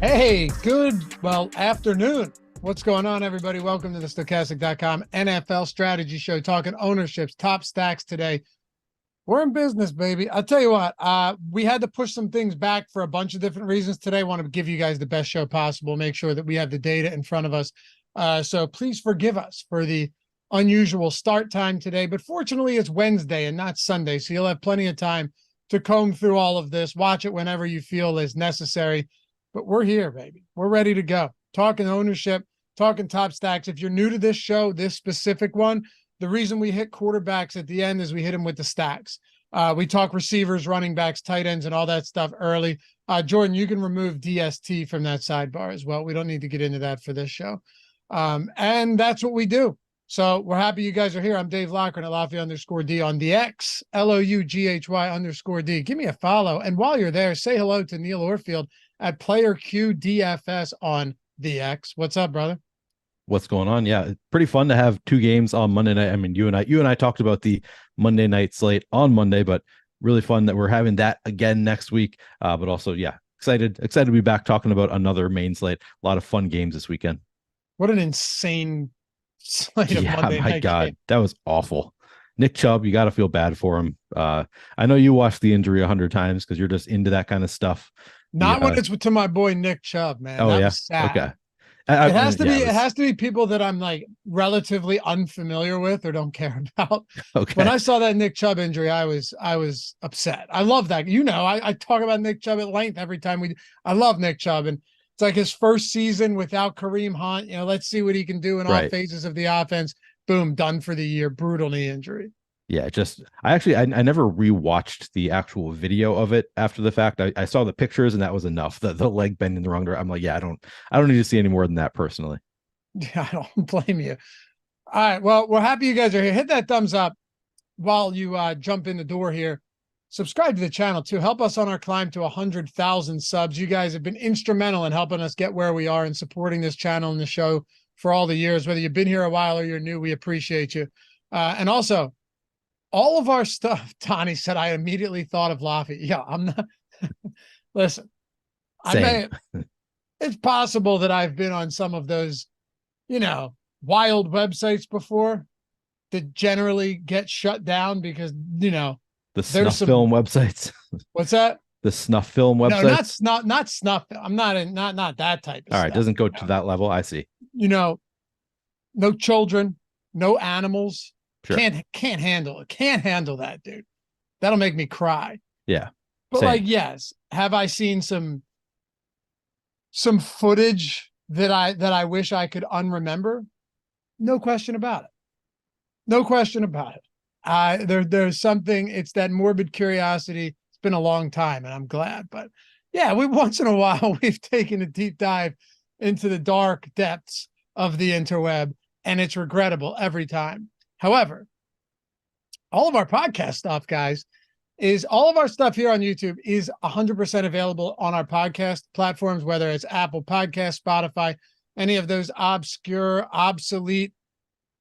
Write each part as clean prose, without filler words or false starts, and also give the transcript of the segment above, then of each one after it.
Hey, afternoon. What's going on, everybody? Welcome to the Stochastic.com NFL strategy show, talking ownerships, top stacks today. We're in business, baby. I'll tell you what, we had to push some things back for a bunch of different reasons today. I want to give you guys the best show possible, make sure that we have the data in front of us. So please forgive us for the unusual start time today. But fortunately, it's Wednesday and not Sunday, so you'll have plenty of time to comb through all of this, watch it whenever you feel is necessary. But we're here, baby. We're ready to go. Talking ownership, talking top stacks. If you're new to this show, this specific one, the reason we hit quarterbacks at the end is we hit them with the stacks. We talk receivers, running backs, tight ends, and all that stuff early. Jordan, you can remove DST from that sidebar as well. We don't need to get into that for this show. And that's what we do. So we're happy you guys are here. I'm Dave Loughran at Lafayette_D on the X, LOUGHY_D. Give me a follow. And while you're there, say hello to Neil Orfield at Player Q DFS on the X. What's up, brother? What's going on? Yeah, it's pretty fun to have two games on Monday night. I mean, you and I talked about the Monday night slate on Monday, but really fun that we're having that again next week. But also, yeah, excited to be back talking about another main slate. A lot of fun games this weekend. What an insane slate of Monday my night God, game. that was awful. Nick Chubb, you got to feel bad for him. I know you watched the injury 100 times because you're just into that kind of stuff. Not when it's to my boy Nick Chubb, man. Oh, that was sad. Okay. It has to be people that I'm like relatively unfamiliar with or don't care about. Okay. When I saw that Nick Chubb injury, I was upset. I love that. You know, I talk about Nick Chubb at length every time I love Nick Chubb, and it's like his first season without Kareem Hunt. You know, let's see what he can do in all phases of the offense. Boom, done for the year. Brutal knee injury. Yeah, I never rewatched the actual video of it after the fact. I saw the pictures and that was enough. The leg bending the wrong direction. I'm like, yeah, I don't need to see any more than that personally. Yeah, I don't blame you. All right, well, we're happy you guys are here. Hit that thumbs up while you jump in the door here. Subscribe to the channel too. Help us on our climb to 100,000 subs. You guys have been instrumental in helping us get where we are and supporting this channel and the show for all the years. Whether you've been here a while or you're new, we appreciate you. And also, all of our stuff, Tani said, I immediately thought of Laffy. Yeah, I'm not. Listen, it's possible that I've been on some of those, wild websites before that generally get shut down because, the snuff film websites. What's that? The snuff film websites? No, not snuff. I'm not that type of All right, stuff. doesn't go to that level. I see. No children, no animals. Sure. Can't handle it. Can't handle that, dude. That'll make me cry. Yeah. But same. Yes. Have I seen some footage that I wish I could unremember? No question about it. No question about it. There's something, it's that morbid curiosity. It's been a long time and I'm glad, but yeah, once in a while we've taken a deep dive into the dark depths of the interweb and it's regrettable every time. However, all of our podcast stuff, guys, all of our stuff here on YouTube is 100% available on our podcast platforms, whether it's Apple Podcasts, Spotify, any of those obscure, obsolete,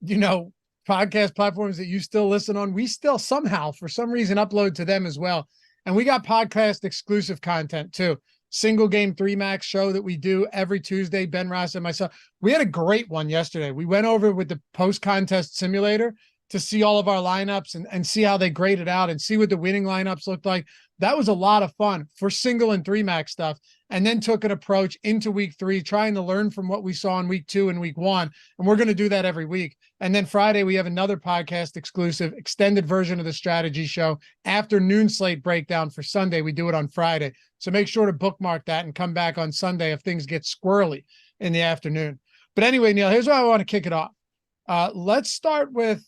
podcast platforms that you still listen on. We still somehow, for some reason, upload to them as well. And we got podcast exclusive content too. Single game 3 max show that we do every Tuesday, Ben Ross and myself. We had a great one yesterday. We went over with the post-contest simulator to see all of our lineups and see how they graded out and see what the winning lineups looked like. That was a lot of fun for single and 3 max stuff. And then took an approach into week 3, trying to learn from what we saw in week 2 and week 1. And we're going to do that every week. And then Friday, we have another podcast exclusive extended version of the strategy show. Afternoon slate breakdown for Sunday. We do it on Friday. So make sure to bookmark that and come back on Sunday if things get squirrely in the afternoon. But anyway, Neil, here's why I want to kick it off. Let's start with,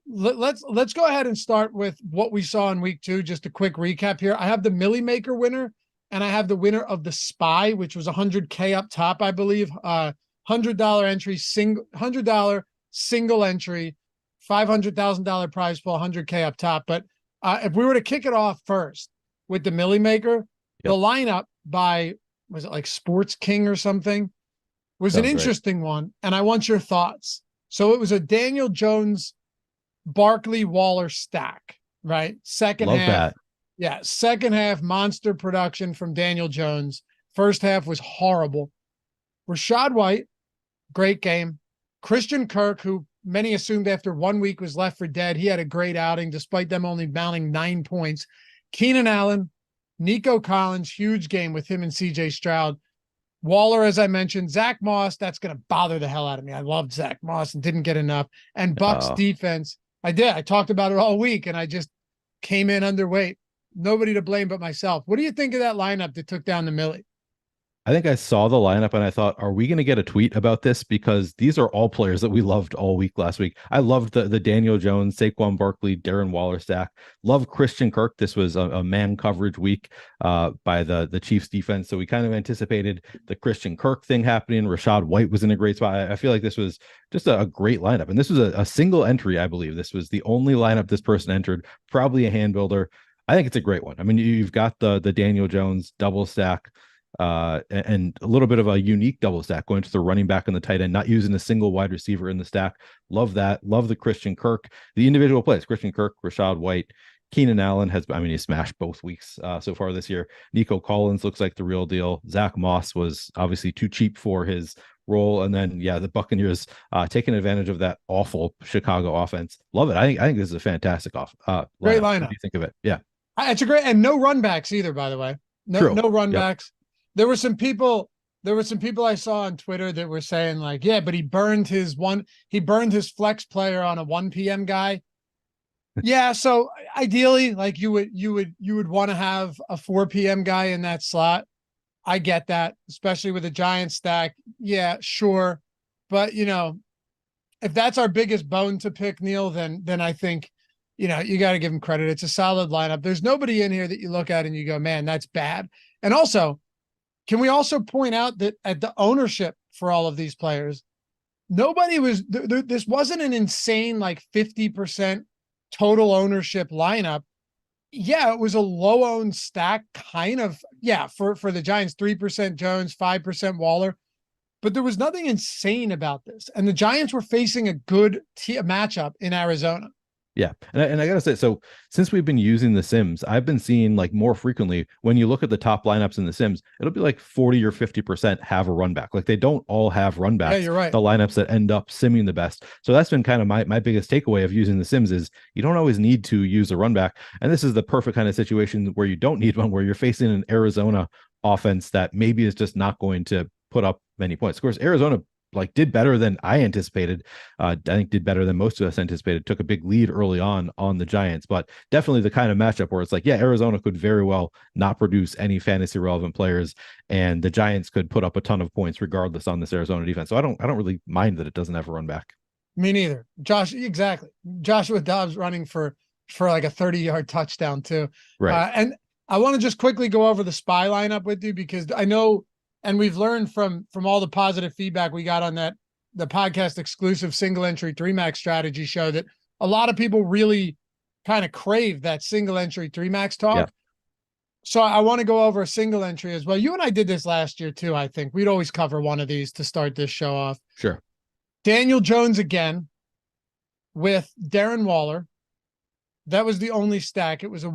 let's go ahead and start with what we saw in week 2. Just a quick recap here. I have the Millie Maker winner. And I have the winner of the Spy, which was $100K up top, I believe. $100 entry, $100 single entry, $500,000 prize pool, $100K up top. But if we were to kick it off first with the Millie Maker, the lineup by, was it like Sports King or something, was an interesting one. And I want your thoughts. So it was a Daniel Jones, Barkley, Waller stack, right? Second half. Love that. Yeah, second half monster production from Daniel Jones. First half was horrible. Rashad White, great game. Christian Kirk, who many assumed after 1 week was left for dead, he had a great outing despite them only mounting 9 points. Keenan Allen, Nico Collins, huge game with him and CJ Stroud. Waller, as I mentioned, Zach Moss, that's going to bother the hell out of me. I loved Zach Moss and didn't get enough. And Bucks defense, I did. I talked about it all week, and I just came in underweight. Nobody to blame but myself. What do you think of that lineup that took down the Millie? I think I saw the lineup and I thought, are we going to get a tweet about this? Because these are all players that we loved all week last week. I loved the Daniel Jones, Saquon Barkley, Darren Waller stack. Love Christian Kirk. This was a man coverage week by the Chiefs defense. So we kind of anticipated the Christian Kirk thing happening. Rashad White was in a great spot. I feel like this was just a great lineup. And this was a single entry, I believe. This was the only lineup this person entered, probably a hand builder. I think it's a great one. I mean, you've got the Daniel Jones double stack, and a little bit of a unique double stack going to the running back and the tight end, not using a single wide receiver in the stack. Love that. Love the Christian Kirk, the individual plays. Christian Kirk, Rashad White, Keenan Allen he smashed both weeks so far this year. Nico Collins looks like the real deal. Zach Moss was obviously too cheap for his role. And then, the Buccaneers taking advantage of that awful Chicago offense. Love it. I think this is a fantastic great lineup. lineup. What do you think of it? Yeah. It's a great, and no run backs either, by the way. No run backs. There were some people I saw on Twitter that were saying like, yeah, but he burned his flex player on a 1 p.m. guy. Yeah. So ideally, like you would want to have a 4 p.m. guy in that slot. I get that, especially with a giant stack. Yeah, sure. But if that's our biggest bone to pick, Neil, then I think, you got to give him credit. It's a solid lineup. There's nobody in here that you look at and you go, man, that's bad. And also, can we also point out that at the ownership for all of these players, nobody was, this wasn't an insane, like 50% total ownership lineup. Yeah, it was a low owned stack kind of, for the Giants, 3% Jones, 5% Waller, but there was nothing insane about this. And the Giants were facing a good matchup in Arizona. Yeah. And I got to say, so since we've been using the Sims, I've been seeing like more frequently when you look at the top lineups in the Sims, it'll be like 40 or 50% have a run back. Like they don't all have run backs. Yeah, you're right. The lineups that end up simming the best. So that's been kind of my biggest takeaway of using the Sims is you don't always need to use a run back. And this is the perfect kind of situation where you don't need one, where you're facing an Arizona offense that maybe is just not going to put up many points. Of course, Arizona did better than I anticipated. I think did better than most of us anticipated. Took a big lead early on the Giants, but definitely the kind of matchup where it's like, Arizona could very well not produce any fantasy relevant players, and the Giants could put up a ton of points regardless on this Arizona defense. So I don't really mind that it doesn't have a run back. Me neither. Exactly. Joshua Dobbs running for like a 30-yard touchdown too. Right. And I want to just quickly go over the spy lineup with you because I know. And we've learned from all the positive feedback we got on the podcast exclusive single entry 3-max strategy show that a lot of people really kind of crave that single entry 3-max talk. Yeah. So I want to go over a single entry as well. You and I did this last year too, I think. We'd always cover one of these to start this show off. Sure. Daniel Jones again with Darren Waller. That was the only stack. That was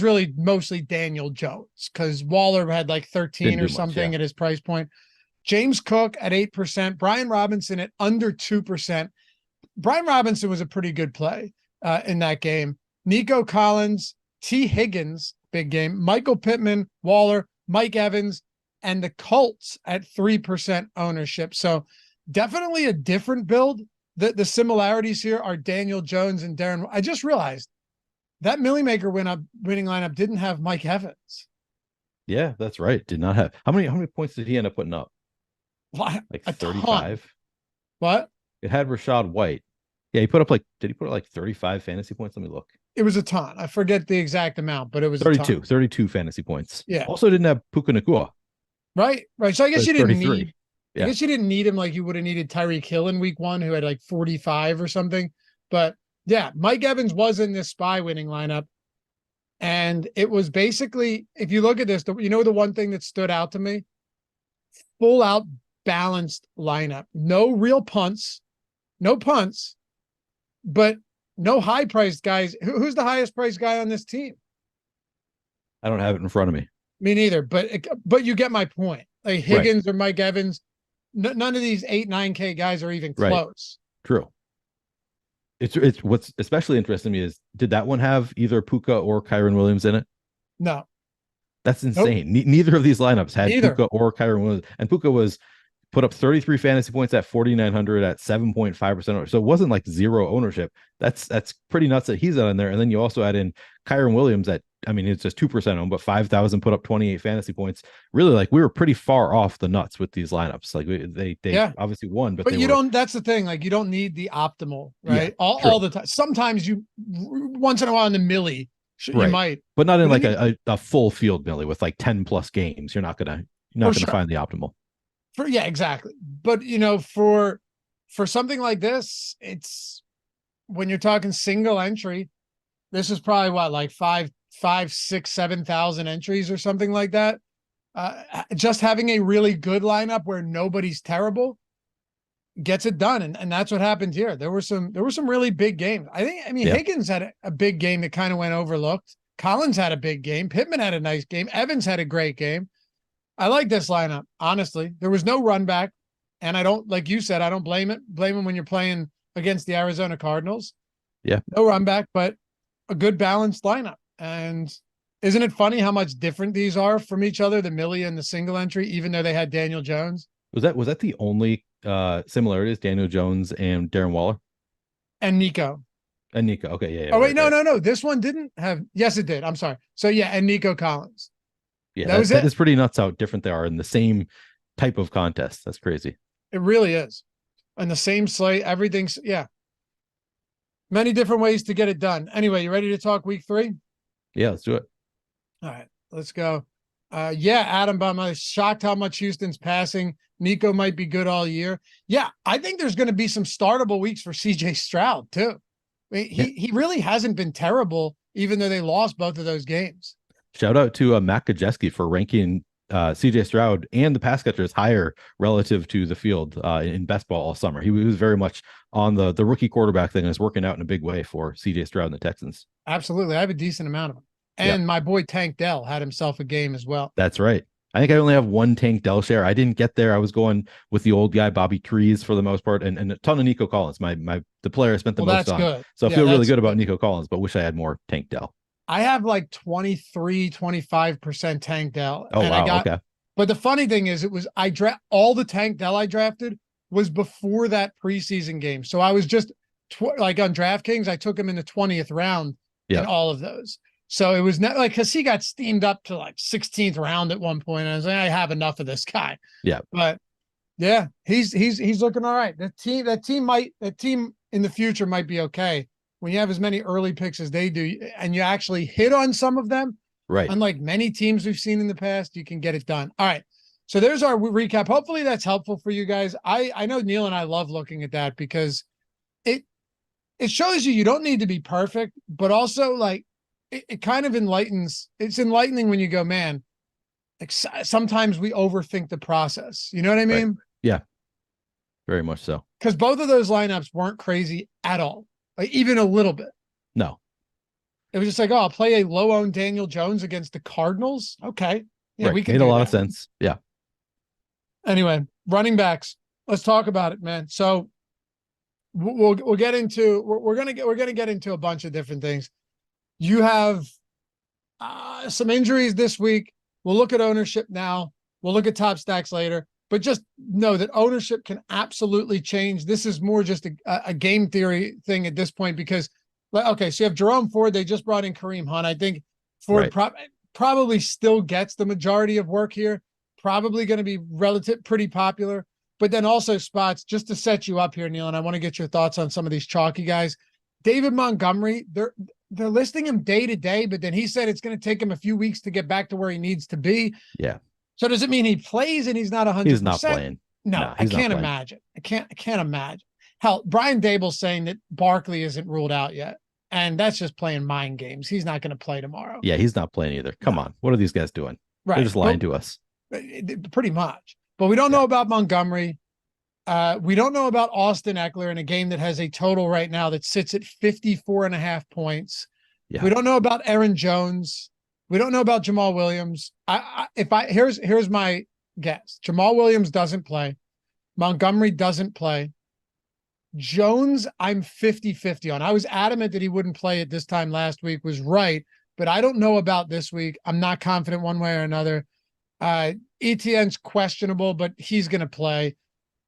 really mostly Daniel Jones because Waller had like 13 or something at his price point. James Cook at 8%, Brian Robinson at under 2%. Brian Robinson was a pretty good play in that game. Nico Collins, T. Higgins, big game. Michael Pittman, Waller, Mike Evans, and the Colts at 3% ownership. So definitely a different build. The similarities here are Daniel Jones and Darren. I just realized that Millie Maker winning lineup didn't have Mike Evans. Yeah, that's right. Did not have. How many points did he end up putting up? Like 35. What? It had Rashad White. Yeah, did he put like 35 fantasy points? Let me look. It was a ton. I forget the exact amount, but it was 32 fantasy points. Yeah. Also didn't have Puka Nacua. Right. So I guess you didn't 33. need. Yeah. I guess you didn't need him like you would have needed Tyreek Hill in week 1, who had like 45 or something. But yeah, Mike Evans was in this spy winning lineup. And it was basically, if you look at this, the one thing that stood out to me, full out balanced lineup, no real punts, but no high priced guys. Who's the highest priced guy on this team? I don't have it in front of me. Me neither. But you get my point. Like Right. Higgins or Mike Evans, none of these 8, 9K guys are even Right. close. True. It's what's especially interesting to me is, did that one have either Puka or Kyron Williams in it? No, That's nope, insane. Neither of these lineups had neither. Puka or Kyron Williams, and Puka was put up 33 fantasy points at 4,900 at 7.5%. So it wasn't like zero ownership. That's pretty nuts that he's on there. And then you also add in Kyron Williams at, I mean, it's just 2% owned, but 5,000 put up 28 fantasy points. Really, like, we were pretty far off the nuts with these lineups. Like, they obviously won, but But they you were, don't, that's the thing. Like, you don't need the optimal, yeah, right? All true. the time. Sometimes once in a while in the millie, you Right. might, But not in but like a full field millie with like 10 plus games. You're for not gonna sure. find the optimal. Yeah, exactly. But for something like this, it's when you're talking single entry, this is probably what, like 5, 6, 7,000 entries or something like that. Just having a really good lineup where nobody's terrible gets it done. And that's what happened here. There were some really big games. I mean, Yeah. Higgins had a big game that kind of went overlooked. Collins had a big game. Pittman had a nice game. Evans had a great game. I like this lineup, honestly. There was no run back. And I don't, like you said, I don't blame him when you're playing against the Arizona Cardinals. Yeah. No run back, but a good balanced lineup. And isn't it funny how much different these are from each other, the Millie and the single entry, even though they had Daniel Jones? Was that the only similarities, Daniel Jones and Darren Waller? And Nico. And Nico. Okay, yeah, Oh, wait, right, right. no. This one didn't have, yes, it did. I'm sorry. So yeah, and Nico Collins. Yeah, That was that it. is pretty nuts how different they are in the same type of contest. That's crazy. It really is. And the same slate, everything's, yeah. Many different ways to get it done. Anyway, you ready to talk week 3? Yeah, let's do it. All right, let's go. Yeah, Adam, I'm shocked how much Houston's passing. Nico might be good all year. Yeah, I think there's going to be some startable weeks for CJ Stroud too. I mean, he really hasn't been terrible, even though they lost both of those games. Shout out to Matt Kajeski for ranking CJ Stroud and the pass catchers higher relative to the field in best ball all summer. He was very much on the rookie quarterback thing and is working out in a big way for CJ Stroud and the Texans. Absolutely. I have a decent amount of them. And my boy Tank Dell had himself a game as well. That's right. I think I only have one Tank Dell share. I didn't get there. I was going with the old guy, Bobby Trees, for the most part, and a ton of Nico Collins, the player I spent the most on. Good. So I feel really good about Nico Collins, but wish I had more Tank Dell. I have like 23, 25% Tank Dell. Oh, wow. Okay. But the funny thing is, all the Tank Dell I drafted was before that preseason game. So I was just like on DraftKings, I took him in the 20th round in all of those. So it was not like, because he got steamed up to like 16th round at one point. And I was like, I have enough of this guy. Yeah. But yeah, he's looking all right. That team in the future might be okay. When you have as many early picks as they do, and you actually hit on some of them, right? Unlike many teams we've seen in the past, you can get it done. All right. So there's our recap. Hopefully that's helpful for you guys. I know Neil and I love looking at that because it shows you don't need to be perfect, but also like it kind of enlightens. It's enlightening when you go, man, like sometimes we overthink the process. You know what I mean? Right. Yeah. Very much so. Because both of those lineups weren't crazy at all. Like even a little bit. No. It was just like, oh, I'll play a low-owned Daniel Jones against the Cardinals. Okay. Yeah, we can made a lot of sense. Yeah. Anyway, running backs. Let's talk about it, man. So we'll get into we're gonna get into a bunch of different things. You have some injuries this week. We'll look at ownership now. We'll look at top stacks later. But just know that ownership can absolutely change. This is more just a game theory thing at this point because, okay, so you have Jerome Ford. They just brought in Kareem Hunt. I think Ford probably still gets the majority of work here. Probably going to be pretty popular. But then also spots, just to set you up here, Neil, and I want to get your thoughts on some of these chalky guys. David Montgomery, they're listing him day to day, but then he said it's going to take him a few weeks to get back to where he needs to be. Yeah. So does it mean he plays and he's not 100%? He's not playing. No, I can't imagine. I can't imagine. Hell, Brian Dable's saying that Barkley isn't ruled out yet. And that's just playing mind games. He's not going to play tomorrow. Yeah, he's not playing either. Come on. What are these guys doing? Right. They're just lying to us. Pretty much. But we don't know about Montgomery. We don't know about Austin Eckler in a game that has a total right now that sits at 54.5 points. Yeah. We don't know about Aaron Jones. We don't know about Jamal Williams. Here's my guess. Jamal Williams doesn't play. Montgomery doesn't play. Jones, I'm 50-50 on. I was adamant that he wouldn't play at this time last week, was right, but I don't know about this week. I'm not confident one way or another. Etienne's questionable, but he's going to play.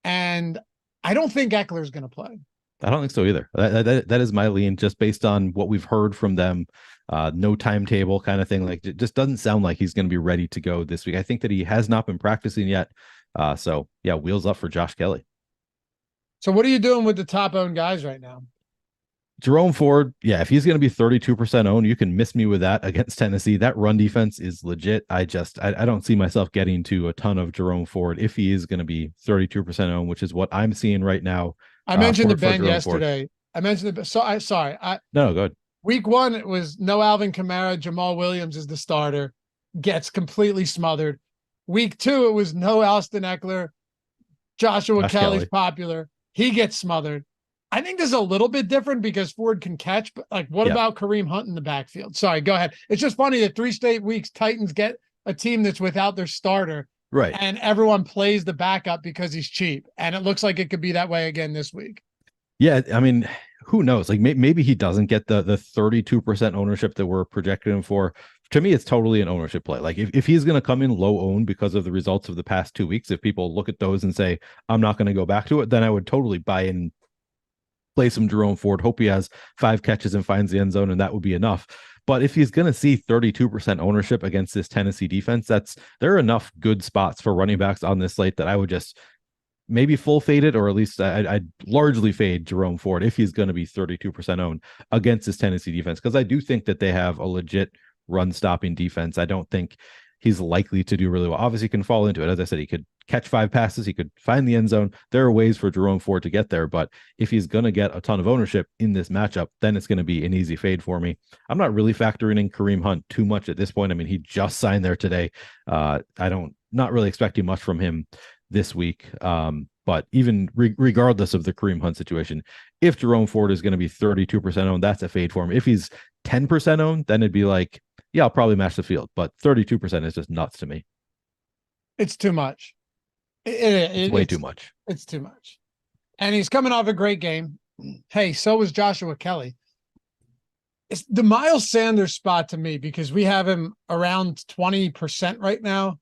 And I don't think Eckler's going to play. I don't think so either. That is my lean, just based on what we've heard from them. No timetable kind of thing. Like, it just doesn't sound like he's going to be ready to go this week. I think that he has not been practicing yet. So yeah, wheels up for Josh Kelly. So what are you doing with the top owned guys right now? Jerome Ford, yeah, if he's going to be 32% owned, you can miss me with that against Tennessee. That run defense is legit. I don't see myself getting to a ton of Jerome Ford if he is going to be 32% owned, which is what I'm seeing right now. I mentioned the Ben yesterday. Ford. I mentioned the sorry. No, go ahead. Week 1, it was no Alvin Kamara. Jamal Williams is the starter, gets completely smothered. Week 2, it was no Austin Eckler. Josh Kelly's popular. He gets smothered. I think this is a little bit different because Ford can catch, but like, what about Kareem Hunt in the backfield? Sorry, go ahead. It's just funny that 3 straight weeks, Titans get a team that's without their starter. Right. And everyone plays the backup because he's cheap. And it looks like it could be that way again this week. Yeah. I mean, who knows? Like, maybe he doesn't get the 32% ownership that we're projecting him for. To me, it's totally an ownership play. Like, if he's going to come in low owned because of the results of the past 2 weeks, if people look at those and say, I'm not going to go back to it, then I would totally buy in, play some Jerome Ford, hope he has 5 catches and finds the end zone, and that would be enough. But if he's going to see 32% ownership against this Tennessee defense, there are enough good spots for running backs on this slate that I would just maybe full fade it, or at least I'd largely fade Jerome Ford if he's going to be 32% owned against this Tennessee defense, because I do think that they have a legit run stopping defense. I don't think he's likely to do really well. Obviously, he can fall into it. As I said, he could catch 5 passes. He could find the end zone. There are ways for Jerome Ford to get there, but if he's going to get a ton of ownership in this matchup, then it's going to be an easy fade for me. I'm not really factoring in Kareem Hunt too much at this point. I mean, he just signed there today. Not really expecting much from him this week. But even regardless of the Kareem Hunt situation, if Jerome Ford is going to be 32% owned, that's a fade for him. If he's 10% owned, then it'd be like, yeah, I'll probably match the field, but 32% is just nuts to me. It's too much. It's way too much. It's too much. And he's coming off a great game. Hey, so was Joshua Kelly. It's the Miles Sanders spot to me because we have him around 20% right now.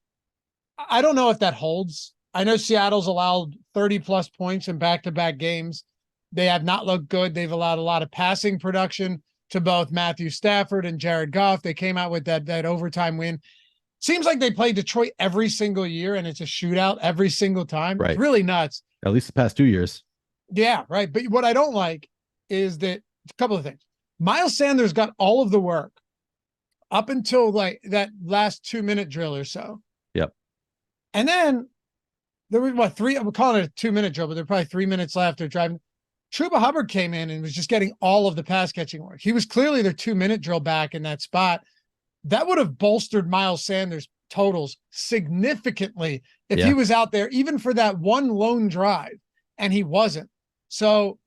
I don't know if that holds. I know Seattle's allowed 30 plus points in back-to-back games. They have not looked good. They've allowed a lot of passing production to both Matthew Stafford and Jared Goff. They came out with that overtime win. Seems like they play Detroit every single year and it's a shootout every single time. Right. It's really nuts. At least the past 2 years. Yeah, right. But what I don't like is that a couple of things. Miles Sanders got all of the work up until like that last 2-minute drill or so. Yep. And then there was 3, I'm calling it a 2-minute drill, but there were probably 3 minutes left. They're driving. Chuba Hubbard came in and was just getting all of the pass catching work. He was clearly their 2-minute drill back in that spot. That would have bolstered Miles Sanders' totals significantly if he was out there, even for that one lone drive, and he wasn't. So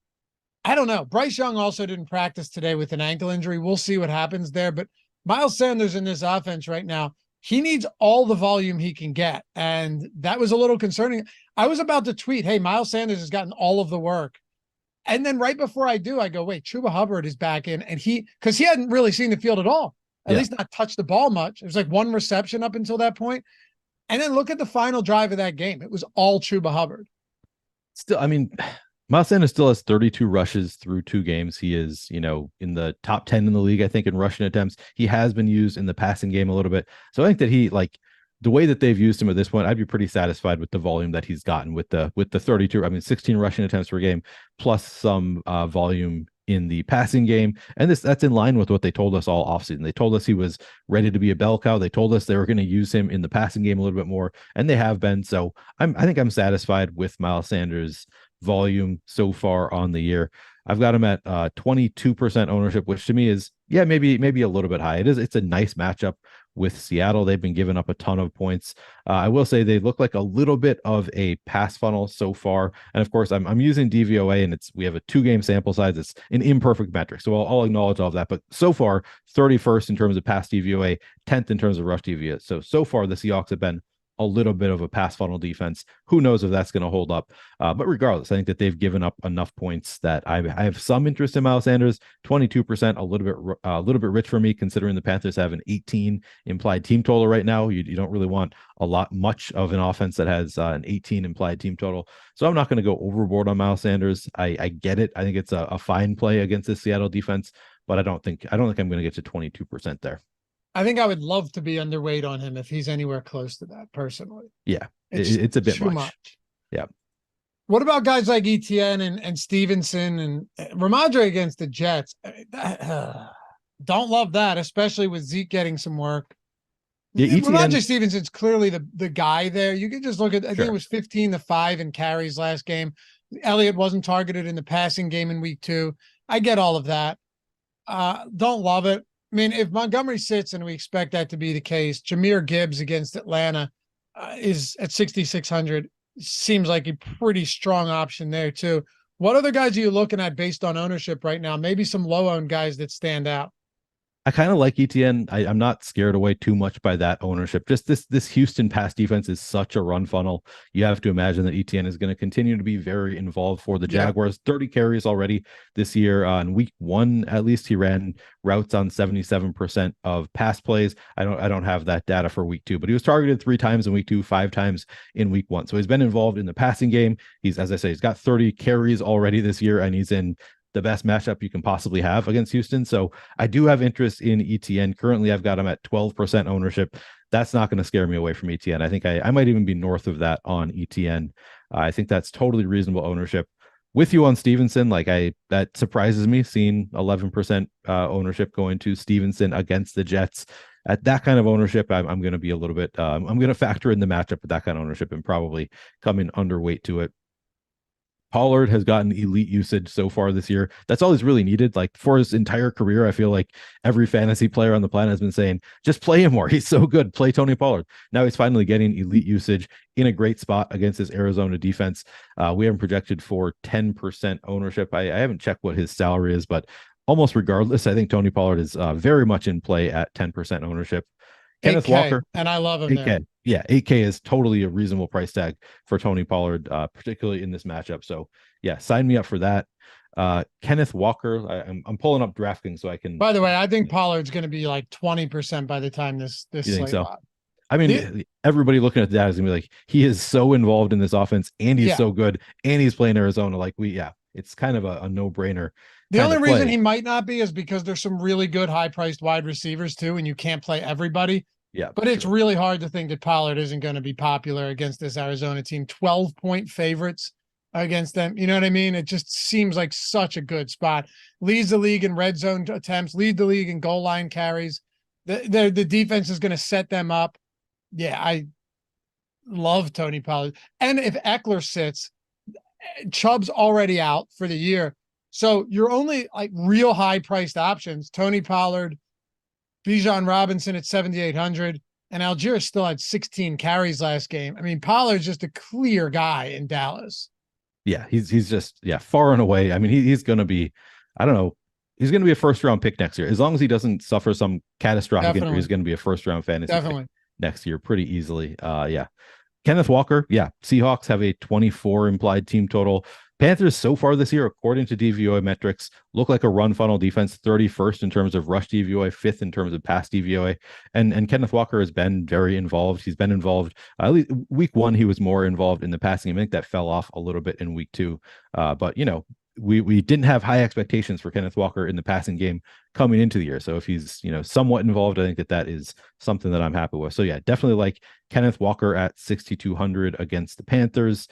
I don't know. Bryce Young also didn't practice today with an ankle injury. We'll see what happens there. But Miles Sanders in this offense right now, he needs all the volume he can get. And that was a little concerning. I was about to tweet, hey, Miles Sanders has gotten all of the work. And then right before I do, I go, wait, Chuba Hubbard is back in. And because he hadn't really seen the field at all, at least not touched the ball much. It was like 1 reception up until that point. And then look at the final drive of that game. It was all Chuba Hubbard. Still, I mean, Miles Sanders still has 32 rushes through 2 games. He is, in the top 10 in the league, I think, in rushing attempts. He has been used in the passing game a little bit. So I think that the way that they've used him at this point, I'd be pretty satisfied with the volume that he's gotten with the 32. I mean, 16 rushing attempts per game, plus some volume in the passing game. And that's in line with what they told us all offseason. They told us he was ready to be a bell cow. They told us they were going to use him in the passing game a little bit more, and they have been. So I think I'm satisfied with Miles Sanders' volume so far on the year. I've got him at 22% ownership, which to me is, yeah, maybe a little bit high. It's a nice matchup with Seattle. They've been giving up a ton of points. I will say they look like a little bit of a pass funnel so far. And of course, I'm using DVOA, and we have a 2-game sample size. It's an imperfect metric, so I'll acknowledge all of that. But so far, 31st in terms of pass DVOA, 10th in terms of rush DVOA. So far, the Seahawks have been a little bit of a pass funnel defense. Who knows if that's going to hold up? But regardless, I think that they've given up enough points that I have some interest in Miles Sanders. 22%, a little bit rich for me, considering the Panthers have an 18 implied team total right now. You don't really want much of an offense that has an 18 implied team total. So I'm not going to go overboard on Miles Sanders. I get it. I think it's a fine play against the Seattle defense, but I don't think I'm going to get to 22% there. I think I would love to be underweight on him if he's anywhere close to that personally. Yeah, it's a bit too much. Yeah. What about guys like ETN and Stevenson and Ramondre against the Jets? Don't love that, especially with Zeke getting some work. Yeah, Ramondre Stevenson's clearly the guy there. You can just look at, I think it was 15-5 in carries last game. Elliott wasn't targeted in the passing game in week 2. I get all of that. Don't love it. I mean, if Montgomery sits, and we expect that to be the case, Jahmyr Gibbs against Atlanta is at 6,600. Seems like a pretty strong option there too. What other guys are you looking at based on ownership right now? Maybe some low-owned guys that stand out. I kind of like ETN. I'm not scared away too much by that ownership. Just this Houston pass defense is such a run funnel. You have to imagine that ETN is going to continue to be very involved for the Jaguars. 30 carries already this year. In week 1, at least, he ran routes on 77% of pass plays. I don't have that data for week 2, but he was targeted 3 times in week 2, 5 times in week 1. So he's been involved in the passing game. As I say, he's got 30 carries already this year, and he's in the best matchup you can possibly have against Houston. So I do have interest in ETN. Currently, I've got him at 12% ownership. That's not going to scare me away from ETN. I think I might even be north of that on ETN. I think that's totally reasonable ownership. With you on Stevenson, that surprises me, seeing 11% ownership going to Stevenson against the Jets. At that kind of ownership, I'm going to be a little bit, I'm going to factor in the matchup with that kind of ownership and probably come in underweight to it. Pollard has gotten elite usage so far this year. That's all he's really needed. Like, for his entire career, I feel like every fantasy player on the planet has been saying, just play him more. He's so good. Play Tony Pollard. Now he's finally getting elite usage in a great spot against this Arizona defense. We haven't projected for 10% ownership. I haven't checked what his salary is, but almost regardless, I think Tony Pollard is very much in play at 10% ownership. Kenneth 8K, Walker. And I love him 8K. there. Yeah, 8K is totally a reasonable price tag for Tony Pollard, particularly in this matchup. So yeah, sign me up for that. Kenneth Walker, I'm pulling up DraftKings so I can. By the way, I think Pollard's going to be like 20% by the time this slate so? I mean, everybody looking at that is gonna be like, he is so involved in this offense, and he's so good, and he's playing Arizona. It's kind of a no-brainer. The only reason he might not be is because there's some really good high-priced wide receivers too, and you can't play everybody. Yeah, but it's really hard to think that Pollard isn't going to be popular against this Arizona team. 12-point favorites against them. You know what I mean? It just seems like such a good spot. Leads the league in red zone attempts, lead the league in goal line carries. The defense is going to set them up. Yeah, I love Tony Pollard. And if Eckler sits, Chubb's already out for the year. So you're only like real high-priced options. Tony Pollard, Bijan Robinson at 7,800, and Algier still had 16 carries last game. I mean, Pollard's just a clear guy in Dallas. Yeah, he's just far and away. I mean, he's going to be, I don't know, he's going to be a first-round pick next year. As long as he doesn't suffer some catastrophic injury, he's going to be a first-round fantasy pick next year pretty easily. Kenneth Walker, Seahawks have a 24 implied team total. Panthers so far this year, according to DVOA metrics, look like a run funnel defense, 31st in terms of rush DVOA, 5th in terms of pass DVOA. And Kenneth Walker has been very involved. He's been involved, at least week 1, he was more involved in the passing. I think that fell off a little bit in week 2. But we didn't have high expectations for Kenneth Walker in the passing game coming into the year. So if he's, somewhat involved, I think that is something that I'm happy with. So yeah, definitely like Kenneth Walker at 6,200 against the Panthers.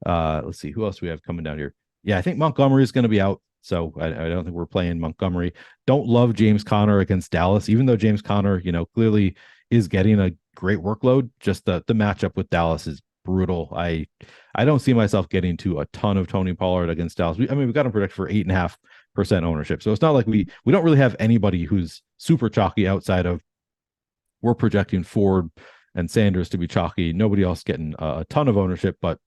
Let's see who else we have coming down here. Yeah, I think Montgomery is going to be out. So I don't think we're playing Montgomery. Don't love James Conner against Dallas, even though James Conner, clearly is getting a great workload. Just the matchup with Dallas is brutal. I don't see myself getting to a ton of Tony Pollard against Dallas. I mean, we got him projected for 8.5% ownership. So it's not like we don't really have anybody who's super chalky outside of, we're projecting Ford and Sanders to be chalky. Nobody else getting a ton of ownership, but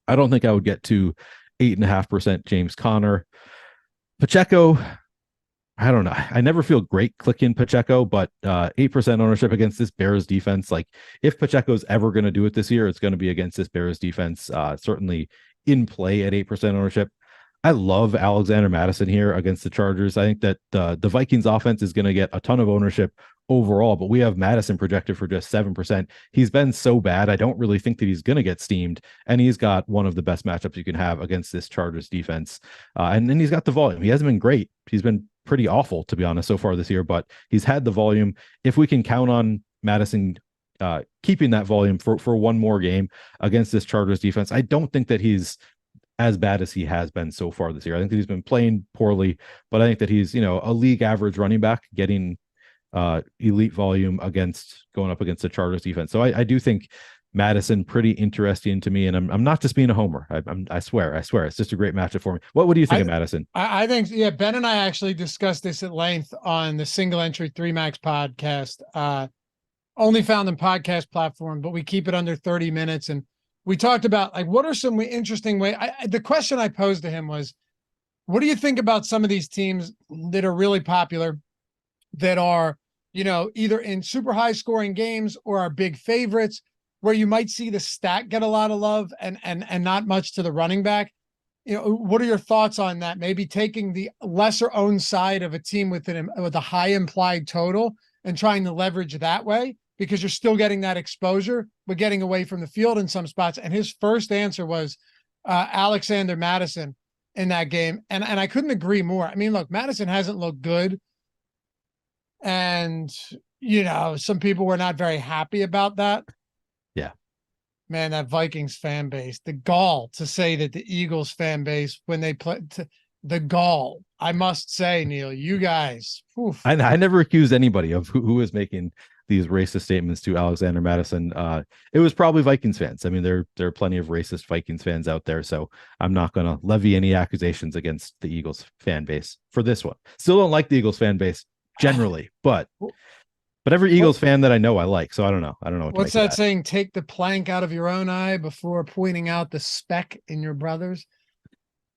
I don't think I would get to 8.5% James Conner. Pacheco, I don't know. I never feel great clicking Pacheco, but 8% ownership against this Bears defense. Like, if Pacheco's ever going to do it this year, it's going to be against this Bears defense. Certainly in play at 8% ownership. I love Alexander Mattison here against the Chargers. I think that the Vikings offense is going to get a ton of ownership overall, but we have Mattison projected for just 7%. He's been so bad. I don't really think that he's going to get steamed, and he's got one of the best matchups you can have against this Chargers defense. And then he's got the volume. He hasn't been great. He's been pretty awful, to be honest, so far this year, but he's had the volume. If we can count on Mattison keeping that volume for one more game against this Chargers defense, I don't think that he's as bad as he has been so far this year. I think that he's been playing poorly, but I think that he's, a league average running back getting elite volume going up against the Chargers defense. So I do think Madison pretty interesting to me, and I'm not just being a homer. I swear it's just a great matchup for me. What do you think of Madison? I think, yeah, Ben and I actually discussed this at length on the Single Entry 3 Max podcast, only found in podcast platform, but we keep it under 30 minutes. And we talked about, like, what are some interesting ways. The question I posed to him was, what do you think about some of these teams that are really popular, that are, either in super high scoring games or are big favorites, where you might see the stat get a lot of love and not much to the running back? What are your thoughts on that? Maybe taking the lesser owned side of a team with a high implied total and trying to leverage that way, because you're still getting that exposure, but getting away from the field in some spots. And his first answer was Alexander Mattison in that game. And I couldn't agree more. I mean, look, Mattison hasn't looked good. And, some people were not very happy about that. Yeah. Man, that Vikings fan base, the gall to say that the Eagles fan base, when they play, the gall, I must say, Neil, you guys. Oof. I never accused anybody of who was making these racist statements to Alexander Mattison. It was probably Vikings fans. I mean, there are plenty of racist Vikings fans out there, so I'm not going to levy any accusations against the Eagles fan base for this one. Still don't like the Eagles fan base generally, but every Eagles fan that I know I like. So I don't know. What's that saying? Take the plank out of your own eye before pointing out the speck in your brother's.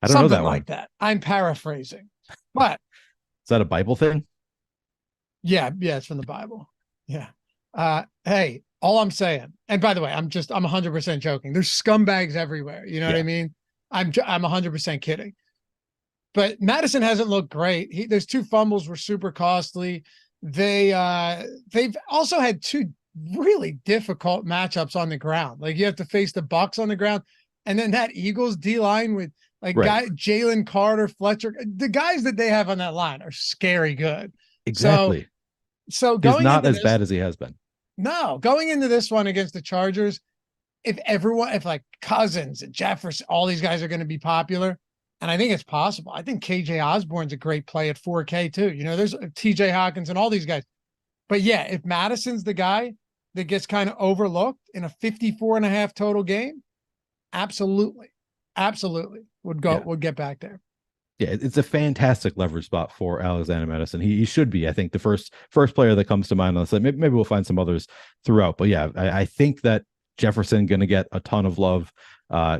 I don't know that one. Like that. I'm paraphrasing, but is that a Bible thing? Yeah, it's from the Bible. Yeah. Hey, all I'm saying, and by the way, I'm 100% joking. There's scumbags everywhere. You know what I mean? I'm 100% kidding. But Madison hasn't looked great. Those 2 fumbles were super costly. They've also had 2 really difficult matchups on the ground. Like, you have to face the Bucs on the ground, and then that Eagles D line with Jalen Carter, Fletcher. The guys that they have on that line are scary good. Exactly. So going he's not as bad as he has been. No, going into this one against the Chargers, if like Cousins and Jefferson, all these guys are going to be popular, and I think it's possible. I think KJ Osborne's a great play at 4K too. There's TJ Hawkins and all these guys. But yeah, if Madison's the guy that gets kind of overlooked in a 54.5 total game, absolutely would get back there. Yeah, it's a fantastic leverage spot for Alexander Mattison. He should be, I think, the first player that comes to mind on this. Maybe we'll find some others throughout. But yeah, I think that Jefferson going to get a ton of love.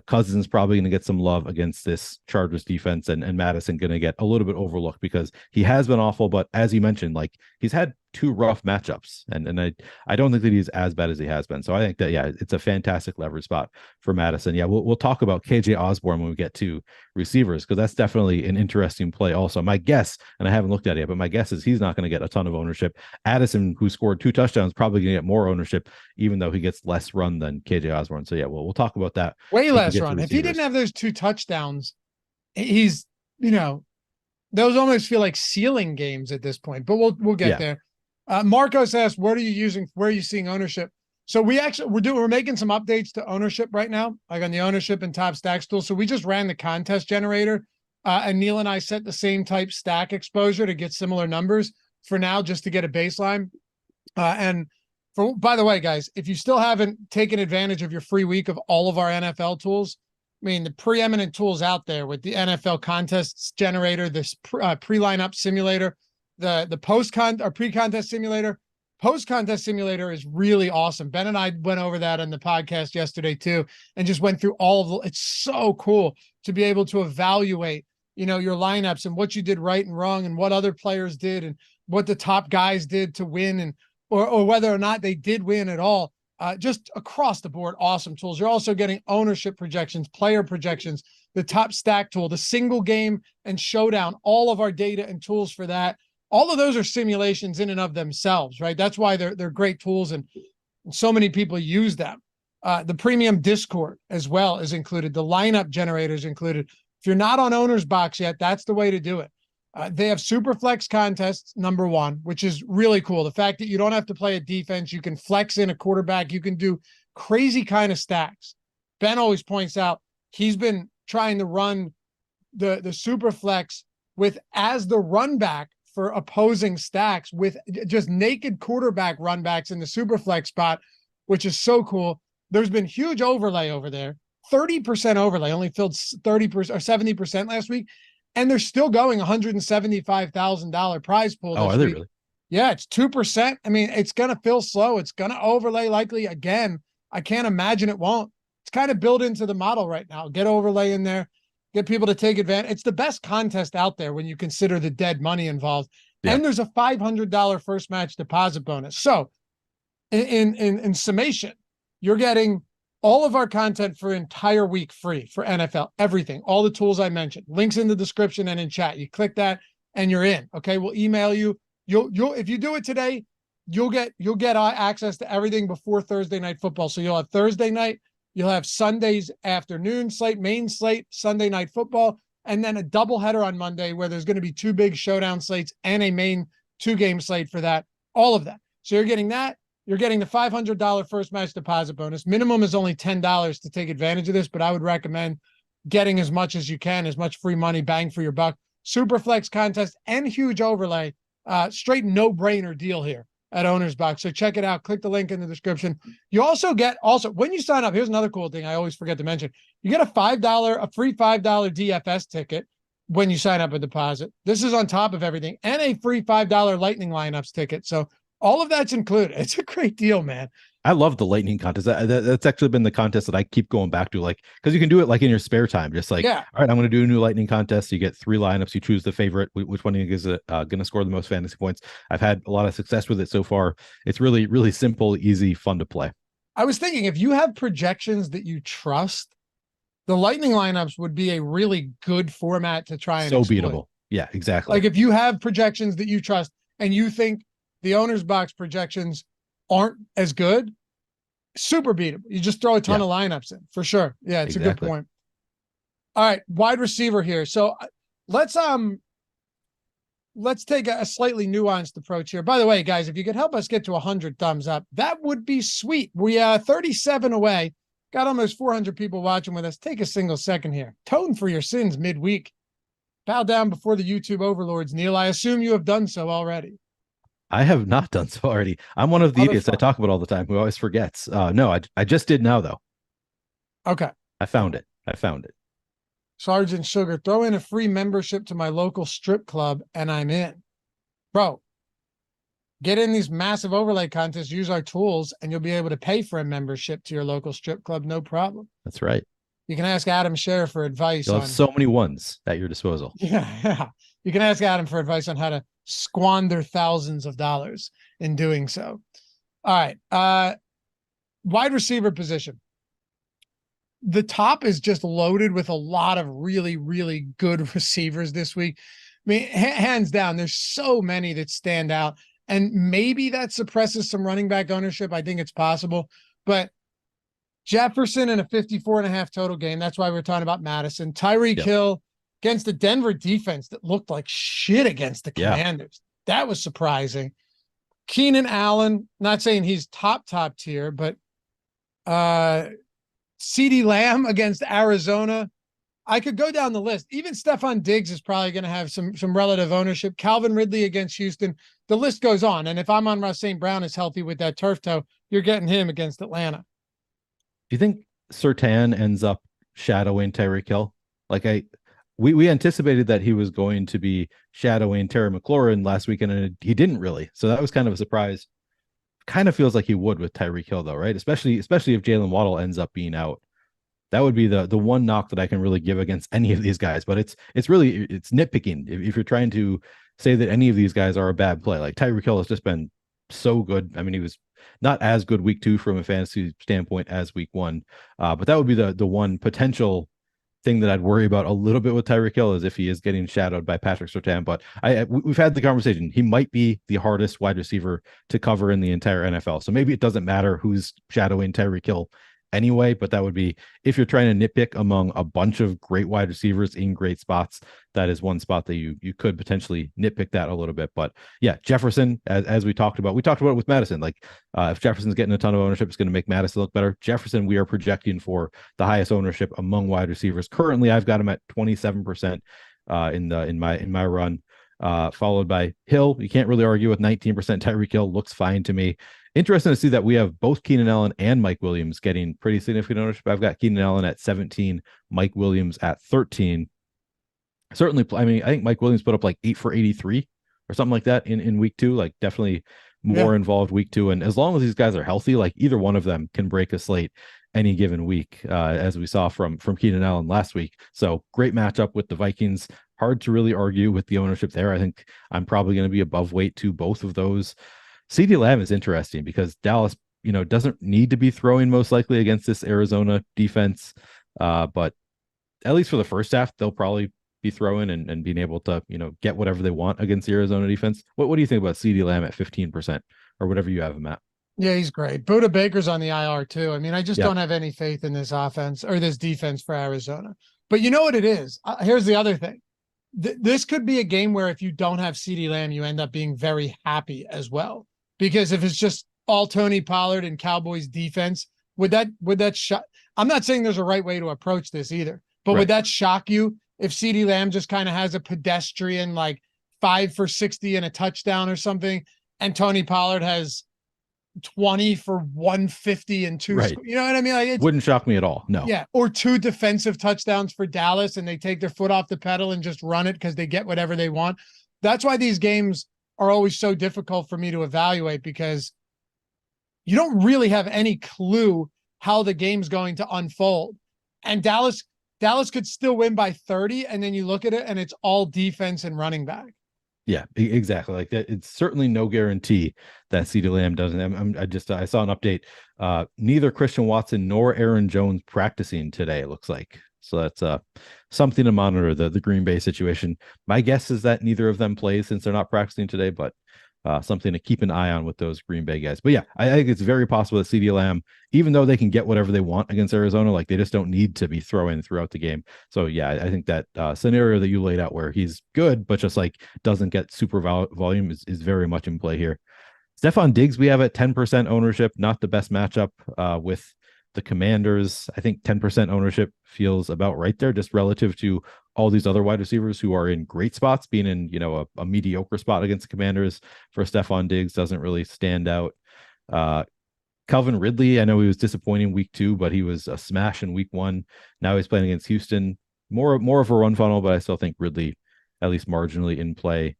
Cousins probably going to get some love against this Chargers defense, and Madison going to get a little bit overlooked because he has been awful. But as you mentioned, like, he's had 2 rough matchups, and I don't think that he's as bad as he has been. So I think that, yeah, it's a fantastic leverage spot for Madison. Yeah, we'll talk about KJ Osborne when we get to receivers, because that's definitely an interesting play. Also, my guess, and I haven't looked at it yet, but my guess is he's not going to get a ton of ownership. Addison, who scored 2 touchdowns, probably going to get more ownership, even though he gets less run than KJ Osborne. So yeah, we'll talk about that. Way less run. If he didn't have those 2 touchdowns, he's, those almost feel like ceiling games at this point, but we'll get there. Marcos asked, where are you seeing ownership? So we're making some updates to ownership right now, like on the ownership and top stacks tool. So we just ran the contest generator, and Neil and I set the same type stack exposure to get similar numbers for now, just to get a baseline. And By the way, guys, if you still haven't taken advantage of your free week of all of our NFL tools, I mean, the preeminent tools out there with the NFL contests generator, this pre-lineup simulator, the pre-contest simulator. Post-contest simulator is really awesome. Ben and I went over that on the podcast yesterday too, and just went through all of it's so cool to be able to evaluate, your lineups and what you did right and wrong and what other players did and what the top guys did to win and or whether or not they did win at all. Just across the board, awesome tools. You're also getting ownership projections, player projections, the top stack tool, the single game and showdown, all of our data and tools for that. All of those are simulations in and of themselves, right? That's why they're great tools and so many people use them. The premium Discord as well is included. The lineup generator is included. If you're not on Owner's Box yet, that's the way to do it. They have super flex contests, number one, which is really cool. The fact that you don't have to play a defense, you can flex in a quarterback, you can do crazy kind of stacks. Ben always points out he's been trying to run the super flex with as the run back for opposing stacks with just naked quarterback run backs in the super flex spot, which is so cool. There's been huge overlay over there, 30% overlay, only filled 30% or 70% last week. And they're still going $175,000 prize pool. Oh, are they really? Yeah, it's 2%. I mean, it's going to fill slow. It's going to overlay likely again. I can't imagine it won't. It's kind of built into the model right now. Get overlay in there, get people to take advantage. It's the best contest out there when you consider the dead money involved. Yeah. And there's a $500 first match deposit bonus. So in summation, you're getting all of our content for an entire week free for NFL, everything, all the tools I mentioned, links in the description and in chat. You click that and you're in. Okay. We'll email you. You'll, if you do it today, you'll get access to everything before Thursday Night Football. So you'll have Thursday night, you'll have Sunday's afternoon slate, main slate, Sunday Night Football, and then a doubleheader on Monday where there's going to be two big showdown slates and a main 2-game slate for that, all of that. So you're getting that. You're getting the $500 first match deposit bonus. Minimum is only $10 to take advantage of this, but I would recommend getting as much as you can, as much free money, bang for your buck. Super flex contest and huge overlay. Straight no-brainer deal here at Owner's Box. So check it out. Click the link in the description. You also get, when you sign up, here's another cool thing I always forget to mention. You get a free $5 DFS ticket when you sign up a deposit. This is on top of everything, and a free $5 Lightning Lineups ticket. So all of that's included. It's a great deal, man. I love the Lightning contest. That's actually been the contest that I keep going back to, like, because you can do it like in your spare time. Just like, yeah. All right, I'm going to do a new Lightning contest. You get 3 lineups. You choose the favorite. Which one is going to score the most fantasy points? I've had a lot of success with it so far. It's really, really simple, easy, fun to play. I was thinking if you have projections that you trust, the Lightning lineups would be a really good format to try and exploit. Beatable. Yeah, exactly. Like if you have projections that you trust and you think the Owner's Box projections aren't as good, super beatable. You just throw a ton of lineups in for sure. Yeah, it's a good point. All right, wide receiver here. So let's take a slightly nuanced approach here. By the way, guys, if you could help us get to 100 thumbs up, that would be sweet. We are 37 away. Got almost 400 people watching with us. Take a single second here. Atone for your sins midweek. Bow down before the YouTube overlords, Neil. I assume you have done so already. I have not done so already. I'm one of the idiots I talk about all the time who always forgets. No, I just did now, though. Okay. I found it. Sergeant Sugar, throw in a free membership to my local strip club and I'm in. Bro, get in these massive overlay contests, use our tools, and you'll be able to pay for a membership to your local strip club, no problem. That's right. You can ask Adam Scher for advice. You'll have so many ones at your disposal. Yeah. You can ask Adam for advice on how to squander thousands of dollars in doing so. All right. Wide receiver position. The top is just loaded with a lot of really, really good receivers this week. I mean, hands down, there's so many that stand out. And maybe that suppresses some running back ownership. I think it's possible. But Jefferson in a 54.5 total game. That's why we're talking about Madison. Tyreek Hill against the Denver defense that looked like shit against the Commanders. That was surprising. Keenan Allen, not saying he's top tier, but CeeDee Lamb against Arizona. I could go down the list. Even Stephon Diggs is probably going to have some relative ownership. Calvin Ridley against Houston. The list goes on. And if Amon-Ra St. Brown is healthy with that turf toe, you're getting him against Atlanta. Do you think Surtain ends up shadowing Tyreek Hill? Like we anticipated that he was going to be shadowing Terry McLaurin last weekend, and he didn't really. So that was kind of a surprise. Kind of feels like he would with Tyreek Hill, though, right? Especially if Jalen Waddle ends up being out. That would be the one knock that I can really give against any of these guys. But it's nitpicking if you're trying to say that any of these guys are a bad play. Like Tyreek Hill has just been so good. I mean, he was not as good week 2 from a fantasy standpoint as week 1. But that would be the one potential thing that I'd worry about a little bit with Tyreek Hill, is if he is getting shadowed by Patrick Surtain. But we've had the conversation. He might be the hardest wide receiver to cover in the entire NFL. So maybe it doesn't matter who's shadowing Tyreek Hill anyway, but that would be, if you're trying to nitpick among a bunch of great wide receivers in great spots, that is one spot that you could potentially nitpick that a little bit. But yeah, Jefferson, as we talked about it with Madison. Like if Jefferson's getting a ton of ownership, it's going to make Madison look better. Jefferson, we are projecting for the highest ownership among wide receivers. Currently, I've got him at 27% in my run, followed by Hill. You can't really argue with 19%. Tyreek Hill looks fine to me. Interesting to see that we have both Keenan Allen and Mike Williams getting pretty significant ownership. I've got Keenan Allen at 17, Mike Williams at 13. Certainly, I mean, I think Mike Williams put up like 8 for 83 or something like that in week 2. Like definitely more involved week 2. And as long as these guys are healthy, like either one of them can break a slate any given week, as we saw from Keenan Allen last week. So great matchup with the Vikings. Hard to really argue with the ownership there. I think I'm probably going to be above weight to both of those. CeeDee Lamb is interesting because Dallas, doesn't need to be throwing most likely against this Arizona defense. But at least for the first half, they'll probably be throwing and being able to, get whatever they want against the Arizona defense. What do you think about CeeDee Lamb at 15% or whatever you have him at? Yeah, he's great. Buda Baker's on the IR too. I mean, I just don't have any faith in this offense or this defense for Arizona. But you know what it is? Here's the other thing. This could be a game where if you don't have CeeDee Lamb, you end up being very happy as well. Because if it's just all Tony Pollard and Cowboys defense, would that shock? I'm not saying there's a right way to approach this either, but would that shock you if CeeDee Lamb just kind of has a pedestrian like 5 for 60 and a touchdown or something, and Tony Pollard has 20 for 150 and 2? Right. You know what I mean? Like, it wouldn't shock me at all. No. Yeah. Or 2 defensive touchdowns for Dallas and they take their foot off the pedal and just run it because they get whatever they want. That's why these games are always so difficult for me to evaluate, because you don't really have any clue how the game's going to unfold. And Dallas could still win by 30. And then you look at it and it's all defense and running back. Yeah, exactly. Like that. It's certainly no guarantee that CeeDee Lamb doesn't. I saw an update. Neither Christian Watson nor Aaron Jones practicing today, it looks like. So that's something to monitor, the Green Bay situation. My guess is that neither of them plays since they're not practicing today, but something to keep an eye on with those Green Bay guys. But yeah, I think it's very possible that CeeDee Lamb, even though they can get whatever they want against Arizona, like they just don't need to be throwing throughout the game. So yeah, I think that scenario that you laid out where he's good, but just like doesn't get super volume is very much in play here. Stephon Diggs, we have at 10% ownership, not the best matchup with the Commanders. I think 10% ownership feels about right there, just relative to all these other wide receivers who are in great spots. Being in, a mediocre spot against the Commanders for Stephon Diggs doesn't really stand out. Calvin Ridley, I know he was disappointing week 2, but he was a smash in week 1. Now he's playing against Houston. More of a run funnel, but I still think Ridley at least marginally in play.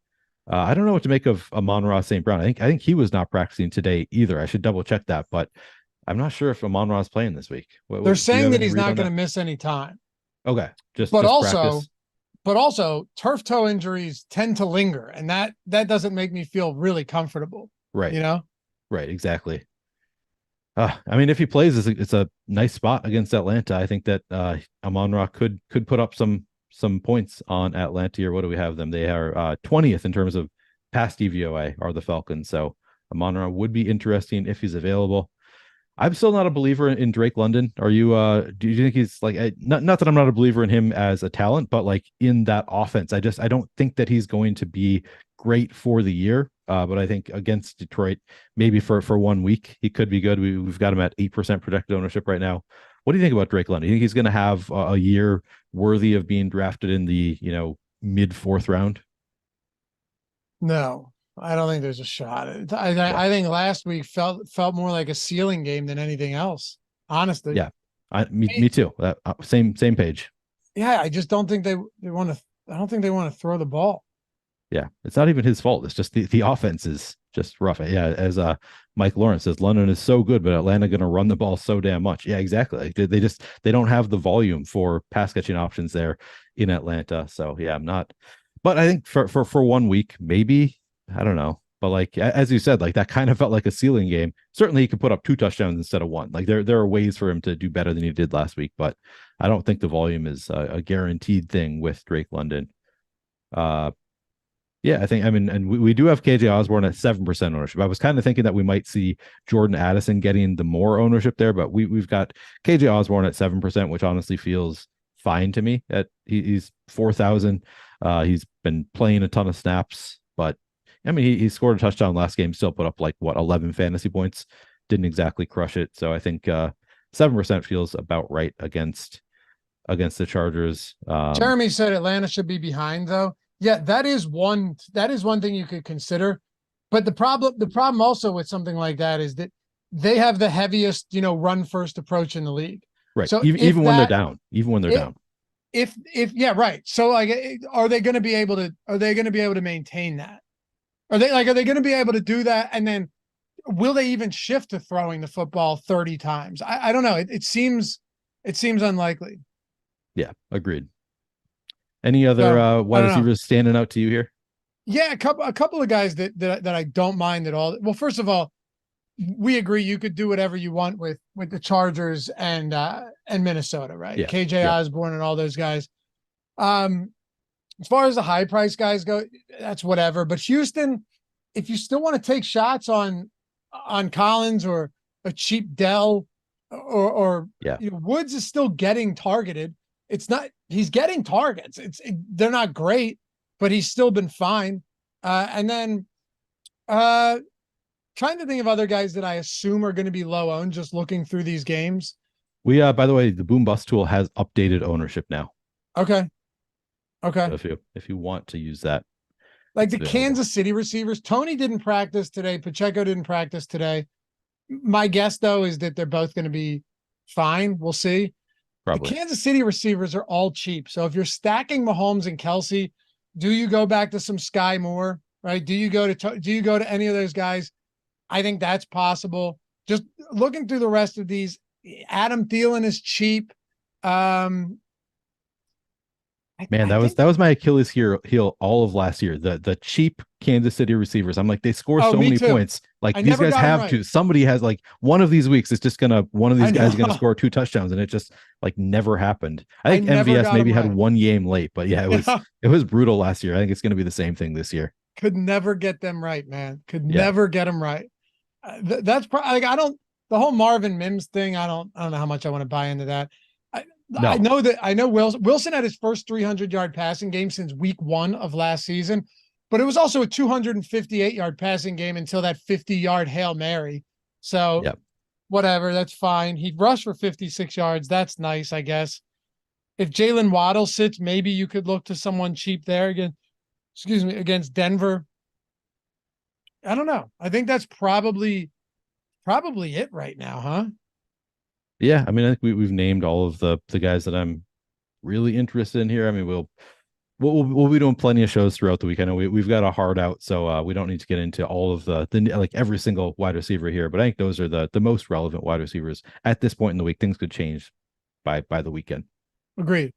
I don't know what to make of Amon-Ra St. Brown. I think he was not practicing today either. I should double check that, but I'm not sure if Amon-Ra is playing this week. They're saying that he's not going to miss any time. Okay. But also turf toe injuries tend to linger, and that doesn't make me feel really comfortable. Right. Right. Exactly. I mean, if he plays, it's a nice spot against Atlanta. I think that Amon-Ra could put up some points on Atlanta. Or what do we have them? They are 20th in terms of past DVOA are the Falcons. So Amon-Ra would be interesting if he's available. I'm still not a believer in Drake London. Are you? Do you think he's like not that I'm not a believer in him as a talent, but like in that offense, I don't think that he's going to be great for the year. But I think against Detroit, maybe for 1 week, he could be good. We've got him at 8% projected ownership right now. What do you think about Drake London? You think he's going to have a year worthy of being drafted in the, mid fourth round? No, I don't think there's a shot. Yeah. I think last week felt more like a ceiling game than anything else. Honestly. Yeah. Me too. Same page. Yeah, I just don't think they want to. I don't think they want to throw the ball. Yeah, it's not even his fault. It's just the offense is just rough. Yeah, as Mike Lawrence says, London is so good, but Atlanta going to run the ball so damn much. Yeah, exactly. Like, they don't have the volume for pass catching options there in Atlanta. So yeah, I'm not. But I think for 1 week, maybe, I don't know. But like as you said, like that kind of felt like a ceiling game. Certainly, he could put up 2 touchdowns instead of 1. Like there are ways for him to do better than he did last week, but I don't think the volume is a guaranteed thing with Drake London. Yeah, and we do have KJ Osborne at 7% ownership. I was kind of thinking that we might see Jordan Addison getting the more ownership there, but we've got KJ Osborne at 7%, which honestly feels fine to me. He's 4,000. He's been playing a ton of snaps, but I mean he scored a touchdown last game, still put up 11 fantasy points. Didn't exactly crush it. So I think 7% feels about right against the Chargers. Jeremy said Atlanta should be behind though. Yeah, that is one thing you could consider. But the problem also with something like that is that they have the heaviest, run first approach in the league. Right. So even when they're down, down. If yeah, right. So are they going to be able to maintain that? Are they going to be able to do that? And then will they even shift to throwing the football 30 times? I don't know. It seems unlikely. Yeah, agreed. Any other wide receivers standing out to you here? Yeah, a couple of guys that I don't mind at all. Well, first of all, we agree you could do whatever you want with the Chargers and Minnesota, right? Yeah. KJ Osborne and all those guys. As far as the high price guys go, that's whatever. But Houston, if you still want to take shots on Collins or a cheap Dell or Woods is still getting targeted. He's getting targets. They're not great, but he's still been fine. And then trying to think of other guys that I assume are going to be low owned, just looking through these games. We by the way, the Boom Bust tool has updated ownership now. Okay. So if you want to use that. Like the Kansas City receivers, Tony didn't practice today. Pacheco didn't practice today. My guess though is that they're both going to be fine. We'll see. Probably. The Kansas City receivers are all cheap. So if you're stacking Mahomes and Kelsey, do you go back to some Sky Moore, right? Do you go to any of those guys? I think that's possible. Just looking through the rest of these, Adam Thielen is cheap. Man, that was my Achilles heel all of last year. The cheap Kansas City receivers. I'm like, they score so many points. Like these guys have to. Somebody has one of these weeks. It's just one of these guys is gonna score 2 touchdowns, and it just never happened. I think MVS maybe had 1 game late, but yeah, it was brutal last year. I think it's gonna be the same thing this year. Could never get them right, man. Never get them right. That's probably the whole Marvin Mims thing. I don't know how much I want to buy into that. I know Wilson had his first 300-yard passing game since week 1 of last season, but it was also a 258-yard passing game until that 50-yard Hail Mary. So whatever, that's fine. He rushed for 56 yards. That's nice, I guess. If Jalen Waddle sits, maybe you could look to someone cheap there against Denver. I don't know. I think that's probably it right now, huh? Yeah, I mean, I think we've named all of the guys that I'm really interested in here. I mean, we'll be doing plenty of shows throughout the week. I know we've got a hard out, so we don't need to get into all of the every single wide receiver here. But I think those are the most relevant wide receivers at this point in the week. Things could change by the weekend. Agreed.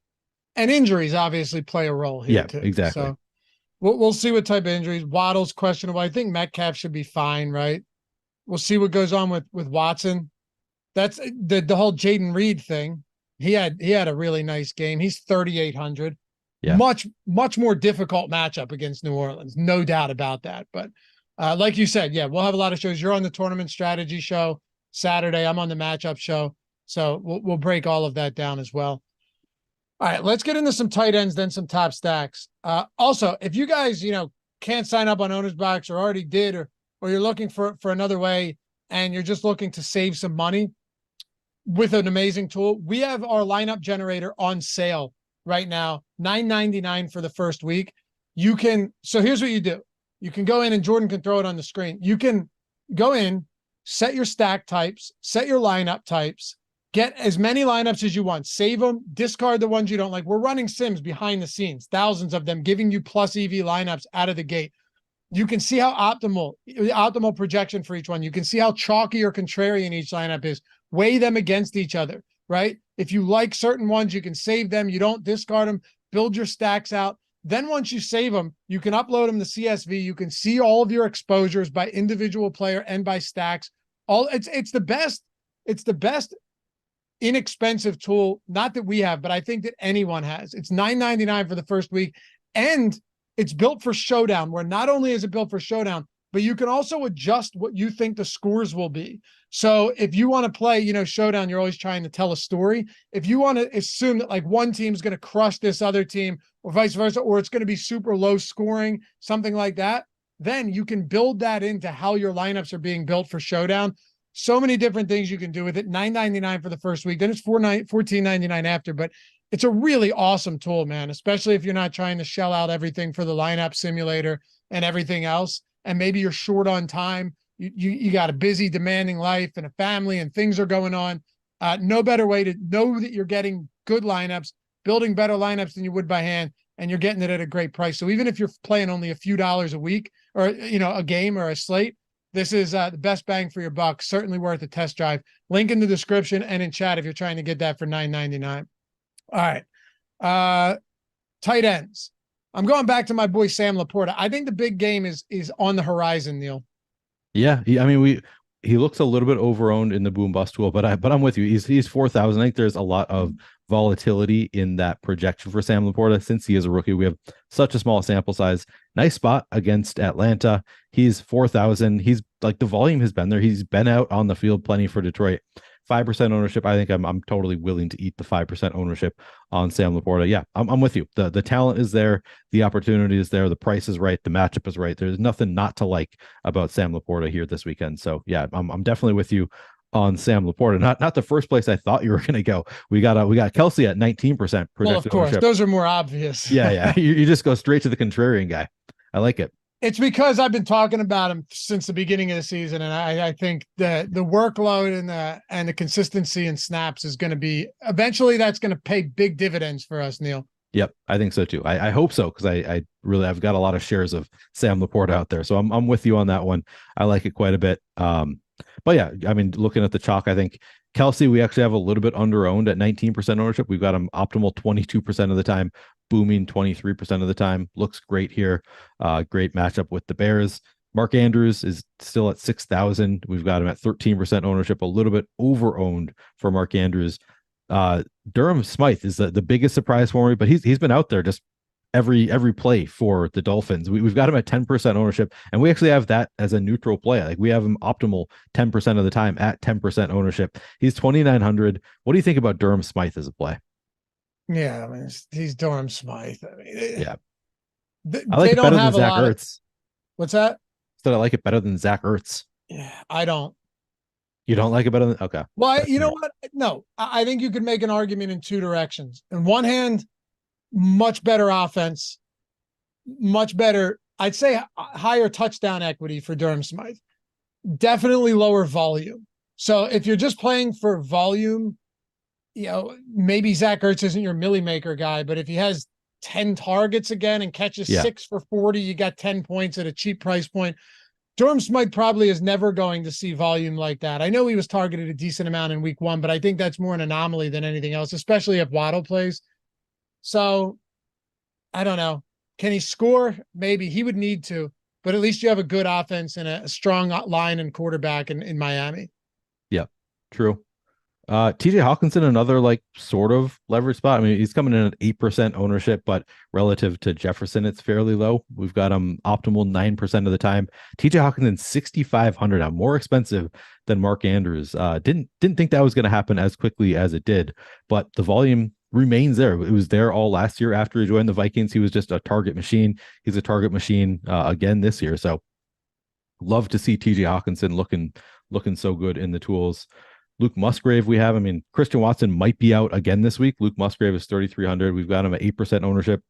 And injuries obviously play a role here too. Exactly. So we'll see what type of injuries. Waddle's questionable. I think Metcalf should be fine, right? We'll see what goes on with Watson. That's the whole Jaden Reed thing. He had a really nice game. He's 3,800. Yeah. Much more difficult matchup against New Orleans. No doubt about that. But like you said, we'll have a lot of shows. You're on the tournament strategy show Saturday. I'm on the matchup show. So we'll break all of that down as well. All right, let's get into some tight ends, then some top stacks. Also, if you guys, can't sign up on Owner's Box or already did, or you're looking for another way and you're just looking to save some money, with an amazing tool. We have our lineup generator on sale right now, $9.99 for the first week. You can, so here's what you do. You can go in, and Jordan can throw it on the screen. You can go in, set your stack types, set your lineup types, get as many lineups as you want, save them, discard the ones you don't like. We're running sims behind the scenes, thousands of them, giving you plus EV lineups out of the gate. You can see how optimal projection for each one. You can see how chalky or contrarian each lineup is. Weigh them against each other, right? If you like certain ones, you can save them. You don't discard them. Build your stacks out. Then once you save them, you can upload them to CSV. You can see all of your exposures by individual player and by stacks. It's the best inexpensive tool, not that we have, but I think that anyone has. It's $9.99 for the first week, and it's built for Showdown, where not only is it built for Showdown, but you can also adjust what you think the scores will be. So if you want to play, Showdown, you're always trying to tell a story. If you want to assume that like one team's going to crush this other team or vice versa, or it's going to be super low scoring, something like that, then you can build that into how your lineups are being built for Showdown. So many different things you can do with it. $9.99 for the first week. Then it's $14.99 after, but it's a really awesome tool, man, especially if you're not trying to shell out everything for the lineup simulator and everything else. And maybe you're short on time. You got a busy, demanding life and a family and things are going on. No better way to know that you're getting good lineups, building better lineups than you would by hand, and you're getting it at a great price. So even if you're playing only a few dollars a week or, a game or a slate, this is the best bang for your buck. Certainly worth a test drive. Link in the description and in chat if you're trying to get that for $9.99. All right. Tight ends. I'm going back to my boy Sam Laporta. I think the big game is on the horizon, Neil. Yeah, he looks a little bit overowned in the boom bust tool, but I'm with you. He's 4,000. I think there's a lot of volatility in that projection for Sam Laporta since he is a rookie. We have such a small sample size. Nice spot against Atlanta. He's 4,000. He's like, the volume has been there. He's been out on the field plenty for Detroit. 5% ownership. I think I'm totally willing to eat the 5% ownership on Sam Laporta. Yeah, I'm with you. The talent is there, the opportunity is there, the price is right, the matchup is right. There's nothing not to like about Sam Laporta here this weekend. So yeah, I'm definitely with you on Sam Laporta. Not the first place I thought you were going to go. We got Kelsey at 19% projected. Well, of course, ownership. Those are more obvious. Yeah. You just go straight to the contrarian guy. I like it. It's because I've been talking about him since the beginning of the season, and I think the workload and the consistency in snaps is going to be eventually that's going to pay big dividends for us, Neil. Yep, I think so too. I hope so, because I've got a lot of shares of Sam Laporta out there, so I'm with you on that one. I like it quite a bit. But yeah, looking at the chalk, I think Kelsey, we actually have a little bit under-owned at 19% ownership. We've got him optimal 22% of the time, booming 23% of the time. Looks great here. Great matchup with the Bears. Mark Andrews is still at 6,000. We've got him at 13% ownership, a little bit over-owned for Mark Andrews. Durham Smythe is the biggest surprise for me, but he's been out there just every play for the Dolphins. We've got him at 10% ownership, and we actually have that as a neutral play. Like, we have him optimal 10% of the time at 10% ownership. He's 2,900. What do you think about Durham Smythe as a play? Yeah, he's Durham Smythe. Yeah, I like it better than Zach Ertz. What's that? Said I like it better than Zach Ertz. Yeah, I don't. You don't like it better than? Okay. Well, you know what? No, I think you could make an argument in two directions. On one hand, much better offense, much better, I'd say higher touchdown equity for Durham Smythe. Definitely lower volume. So if you're just playing for volume, maybe Zach Ertz isn't your milli maker guy, but if he has 10 targets again and catches 6 for 40, you got 10 points at a cheap price point. Durham Smythe probably is never going to see volume like that. I know he was targeted a decent amount in week 1, but I think that's more an anomaly than anything else, especially if Waddle plays. So I don't know. Can he score? Maybe. He would need to, but at least you have a good offense and a strong line and quarterback in Miami. Yeah, true. TJ Hawkinson, another sort of leverage spot. He's coming in at 8% ownership, but relative to Jefferson, it's fairly low. We've got him optimal 9% of the time. TJ Hawkinson, 6,500. I'm more expensive than Mark Andrews. Didn't think that was going to happen as quickly as it did, but the volume remains there. It was there all last year after he joined the Vikings. He was just a target machine. He's a target machine again this year. So love to see TJ Hawkinson looking so good in the tools. Luke Musgrave we have. I mean, Christian Watson might be out again this week. Luke Musgrave is 3,300. We've got him at 8% ownership,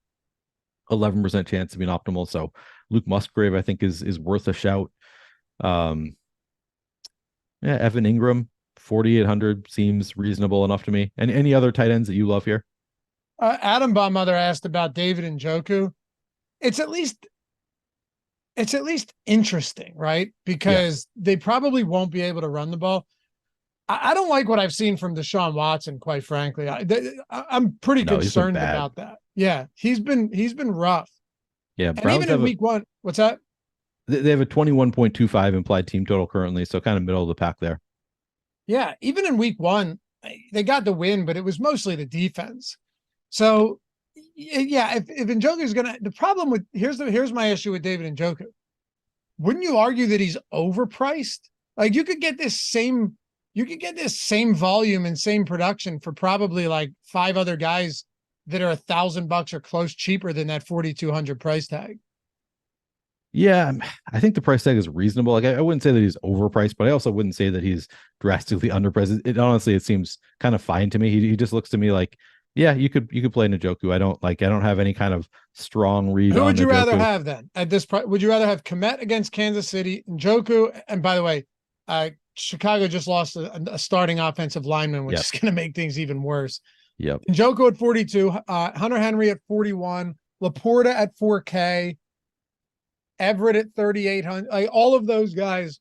11% chance of being optimal. So Luke Musgrave, I think, is worth a shout. Yeah, Evan Ingram, 4,800 seems reasonable enough to me. And any other tight ends that you love here? Adam Baumother asked about David Njoku. It's at least interesting, right? Because they probably won't be able to run the ball. I don't like what I've seen from Deshaun Watson, quite frankly. I'm pretty concerned about that. Yeah, he's been rough. Yeah, and even in week one, what's that? They have a 21.25 implied team total currently, so kind of middle of the pack there. Yeah, even in week one, they got the win, but it was mostly the defense. So, yeah, if Njoku is gonna, the problem with here's my issue with David Njoku. Wouldn't you argue that he's overpriced? Like you could get this same volume and same production for probably like 5 other guys that are $1,000 or close cheaper than that 4,200 price tag. Yeah, I think the price tag is reasonable. Like I wouldn't say that he's overpriced, but I also wouldn't say that he's drastically underpriced. It honestly, it seems kind of fine to me. He just looks to me like, yeah, you could play Njoku. I don't have any kind of strong read. Who would you rather have then at this price? Would you rather have Komet against Kansas City, Njoku? And by the way, Chicago just lost a starting offensive lineman, which is going to make things even worse. Yep. Njoku at 42, Hunter Henry at 41, Laporta at 4K, Everett at 3,800. Like all of those guys,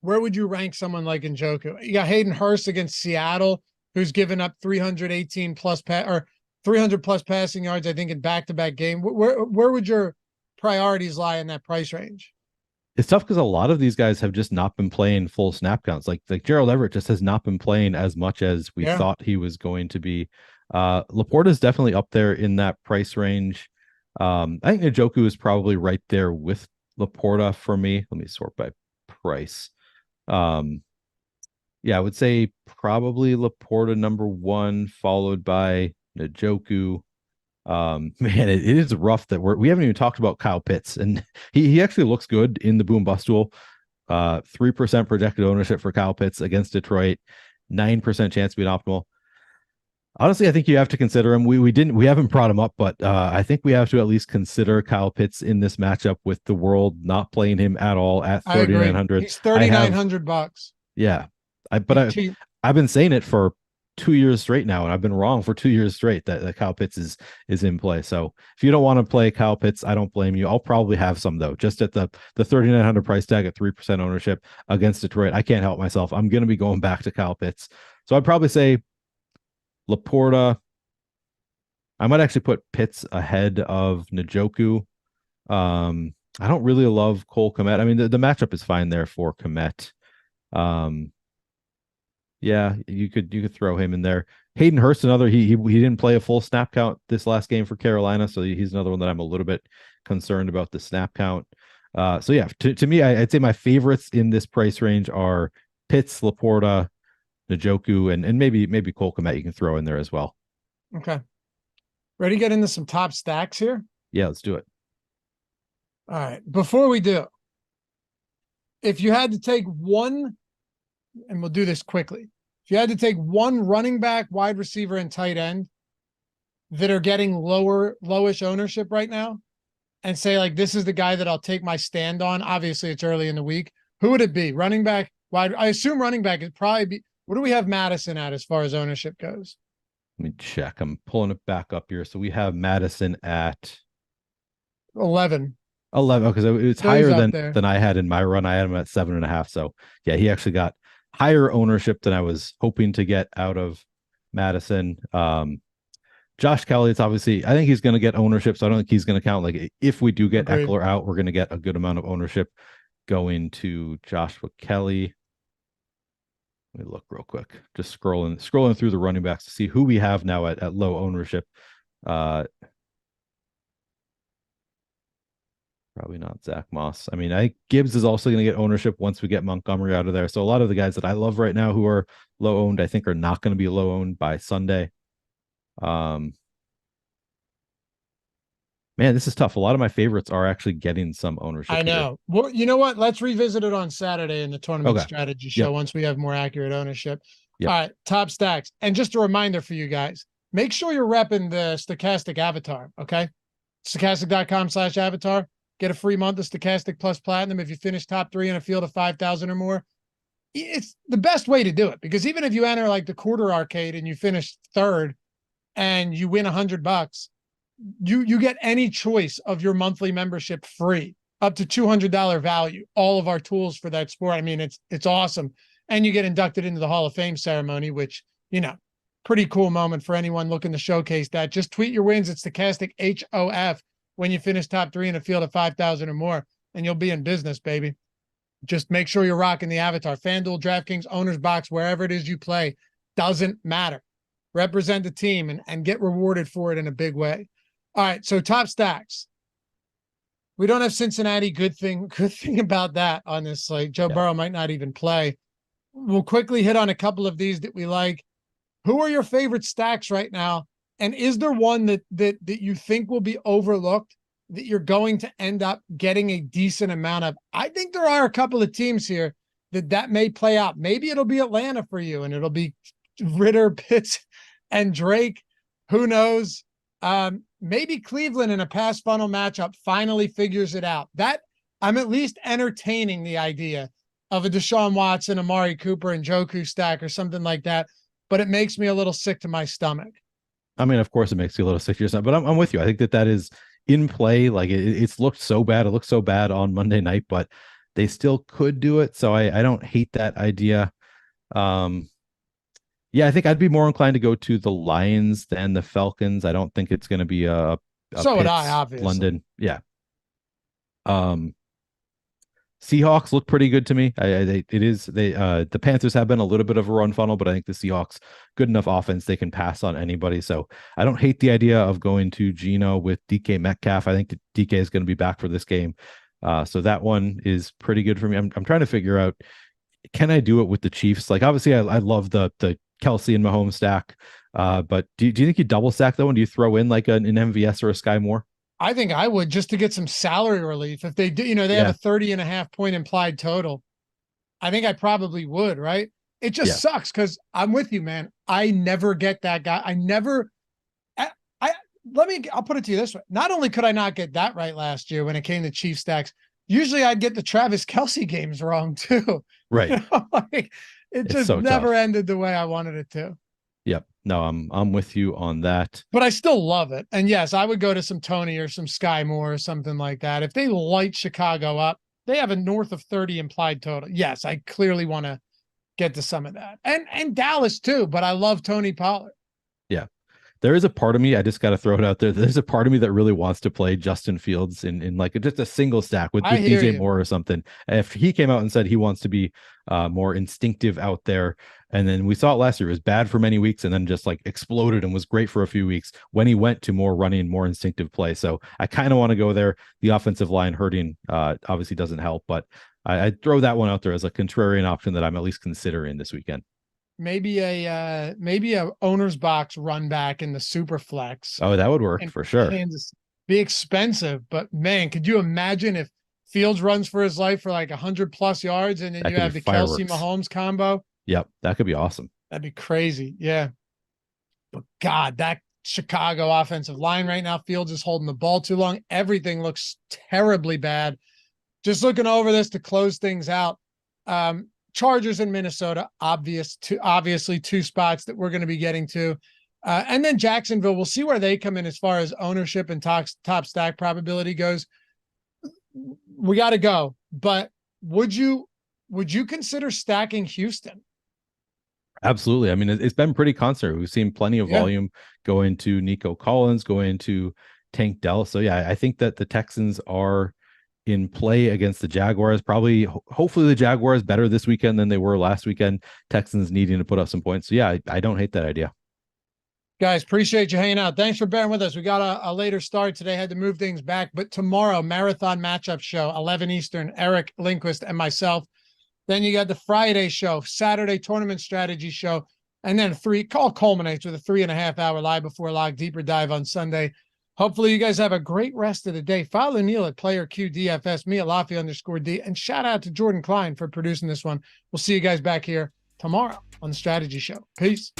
where would you rank someone like Njoku? You got Hayden Hurst against Seattle, who's given up 318 plus or 300 plus passing yards, I think, in back-to-back game. Where would your priorities lie in that price range? It's tough because a lot of these guys have just not been playing full snap counts. Like Gerald Everett just has not been playing as much as we thought he was going to be. Laporta is definitely up there in that price range. I think Njoku is probably right there with Laporta for me. Let me sort by price. Yeah, I would say probably Laporta number 1, followed by Njoku. Man, it is rough that we haven't even talked about Kyle Pitts, and he actually looks good in the boom bust duel. 3% projected ownership for Kyle Pitts against Detroit, 9% chance to be an optimal. Honestly, I think you have to consider him. We haven't brought him up, but I think we have to at least consider Kyle Pitts in this matchup with the world not playing him at all at 3,900. He's $3,900. Yeah, I've been saying it for 2 years straight now, and I've been wrong for 2 years straight that Kyle Pitts is in play. So if you don't want to play Kyle Pitts, I don't blame you. I'll probably have some though, just at the 3,900 price tag at 3% ownership against Detroit. I can't help myself. I'm going to be going back to Kyle Pitts. So I'd probably say Laporta. I might actually put Pitts ahead of Njoku. I don't really love Cole Kmet. I mean, the matchup is fine there for Kmet. Yeah, you could throw him in there. Hayden Hurst, another, he didn't play a full snap count this last game for Carolina, so he's another one that I'm a little bit concerned about the snap count. So yeah, to me, I'd say my favorites in this price range are Pitts, Laporta, Njoku, and maybe Cole Kmet you can throw in there as well. Okay. Ready to get into some top stacks here? Yeah, let's do it. All right. Before we do, if you had to take one, and we'll do this quickly, if you had to take one running back, wide receiver, and tight end that are getting lowish ownership right now, and say, like, this is the guy that I'll take my stand on, obviously it's early in the week, who would it be? Running back, wide? I assume running back is probably be, what do we have Madison at as far as ownership goes? Let me check. I'm pulling it back up here. So we have Madison at 11. Because it's higher than I had in my run. I had him at 7.5. So yeah, he actually got higher ownership than I was hoping to get out of Madison. Josh Kelly, it's obviously, I think he's going to get ownership, so I don't think he's going to count. Like if we do get Eckler out, we're going to get a good amount of ownership going to Joshua Kelly. Let me look real quick. Just scrolling through the running backs to see who we have now at low ownership. Probably not Zach Moss. I mean, I think Gibbs is also going to get ownership once we get Montgomery out of there. So a lot of the guys that I love right now who are low owned, I think are not going to be low owned by Sunday. Man, this is tough. A lot of my favorites are actually getting some ownership. I know. Here. Well, you know what? Let's revisit it on Saturday in the tournament strategy show once we have more accurate ownership. Yep. All right, top stacks. And just a reminder for you guys, make sure you're repping the Stochastic avatar, okay? Stochastic.com/avatar. Get a free month of Stochastic Plus Platinum if you finish top 3 in a field of 5,000 or more. It's the best way to do it, because even if you enter like the quarter arcade and you finish third and you win $100, you get any choice of your monthly membership free, up to $200 value. All of our tools for that sport. I mean, it's awesome. And you get inducted into the Hall of Fame ceremony, which, pretty cool moment for anyone looking to showcase that. Just tweet your wins at Stochastic HOF when you finish top 3 in a field of 5,000 or more, and you'll be in business, baby. Just make sure you're rocking the avatar. FanDuel, DraftKings, Owner's Box, wherever it is you play, doesn't matter. Represent the team and get rewarded for it in a big way. All right, so top stacks. We don't have Cincinnati. Good thing about that on this slate. Joe Burrow might not even play. We'll quickly hit on a couple of these that we like. Who are your favorite stacks right now? And is there one that you think will be overlooked, that you're going to end up getting a decent amount of? I think there are a couple of teams here that may play out. Maybe it'll be Atlanta for you, and it'll be Ritter, Pitts, and Drake. Who knows? Maybe Cleveland in a pass funnel matchup finally figures it out. That I'm at least entertaining the idea of a Deshaun Watson, Amari Cooper, and Njoku stack or something like that. But it makes me a little sick to my stomach. I mean, of course it makes you a little sick to your stomach, but I'm with you. I think that is in play. Like it's looked so bad. It looked so bad on Monday night, but they still could do it. So I don't hate that idea. Yeah, I think I'd be more inclined to go to the Lions than the Falcons. I don't think it's going to be a so would Pitts, I, obviously. London. Yeah. Seahawks look pretty good to me. The Panthers have been a little bit of a run funnel, but I think the Seahawks, good enough offense, they can pass on anybody. So I don't hate the idea of going to Geno with DK Metcalf. I think DK is going to be back for this game. So that one is pretty good for me. I'm trying to figure out, can I do it with the Chiefs? Like, obviously I love the Kelsey and Mahomes stack. But do you think you double stack that one? Do you throw in like an MVS or a Sky Moore? I think I would, just to get some salary relief. If they do, they have a 30.5 point implied total. I think I probably would, right? It just sucks because I'm with you, man. I never get that guy. I'll put it to you this way. Not only could I not get that right last year when it came to Chief stacks, usually I'd get the Travis Kelce games wrong too. Right. It just so never tough. Ended the way I wanted it to. Yep. No, I'm with you on that. But I still love it. And yes, I would go to some Tony or some Sky Moore or something like that. If they light Chicago up, they have a north of 30 implied total. Yes, I clearly want to get to some of that. And Dallas too, but I love Tony Pollard. Yeah. There is a part of me, I just got to throw it out there. There's a part of me that really wants to play Justin Fields in like just a single stack with DJ Moore or something. If he came out and said he wants to be more instinctive out there, and then we saw it last year, it was bad for many weeks and then just like exploded and was great for a few weeks when he went to more running, more instinctive play. So I kind of want to go there. The offensive line hurting obviously doesn't help, but I'd throw that one out there as a contrarian option that I'm at least considering this weekend. Maybe a owner's box run back in the super flex. Oh, that would work for sure. Be expensive, but man, could you imagine if Fields runs for his life for like 100+ yards and then you have the Kelce Mahomes combo? Yep, that could be awesome. That'd be crazy. Yeah. But God, that Chicago offensive line right now, Fields is holding the ball too long. Everything looks terribly bad. Just looking over this to close things out. Chargers in Minnesota, obviously two spots that we're going to be getting to. And then Jacksonville, we'll see where they come in as far as ownership and top stack probability goes. We got to go, but would you consider stacking Houston? Absolutely. I mean, it's been pretty constant. We've seen plenty of volume go into Nico Collins, go into Tank Dell. So yeah, I think that the Texans are in play against the Jaguars. Hopefully the Jaguars better this weekend than they were last weekend. Texans needing to put up some points. So yeah, I don't hate that idea. Guys, appreciate you hanging out. Thanks for bearing with us. We got a later start today, had to move things back, but tomorrow, marathon matchup show, 11 Eastern, Eric Lindquist and myself. Then you got the Friday show, Saturday tournament strategy show, and then culminates with a 3.5 hour live before log deeper dive on Sunday. Hopefully you guys have a great rest of the day. Follow Neil at PlayerQDFS, me at Laffy _D, and shout out to Jordan Klein for producing this one. We'll see you guys back here tomorrow on the Strategy Show. Peace.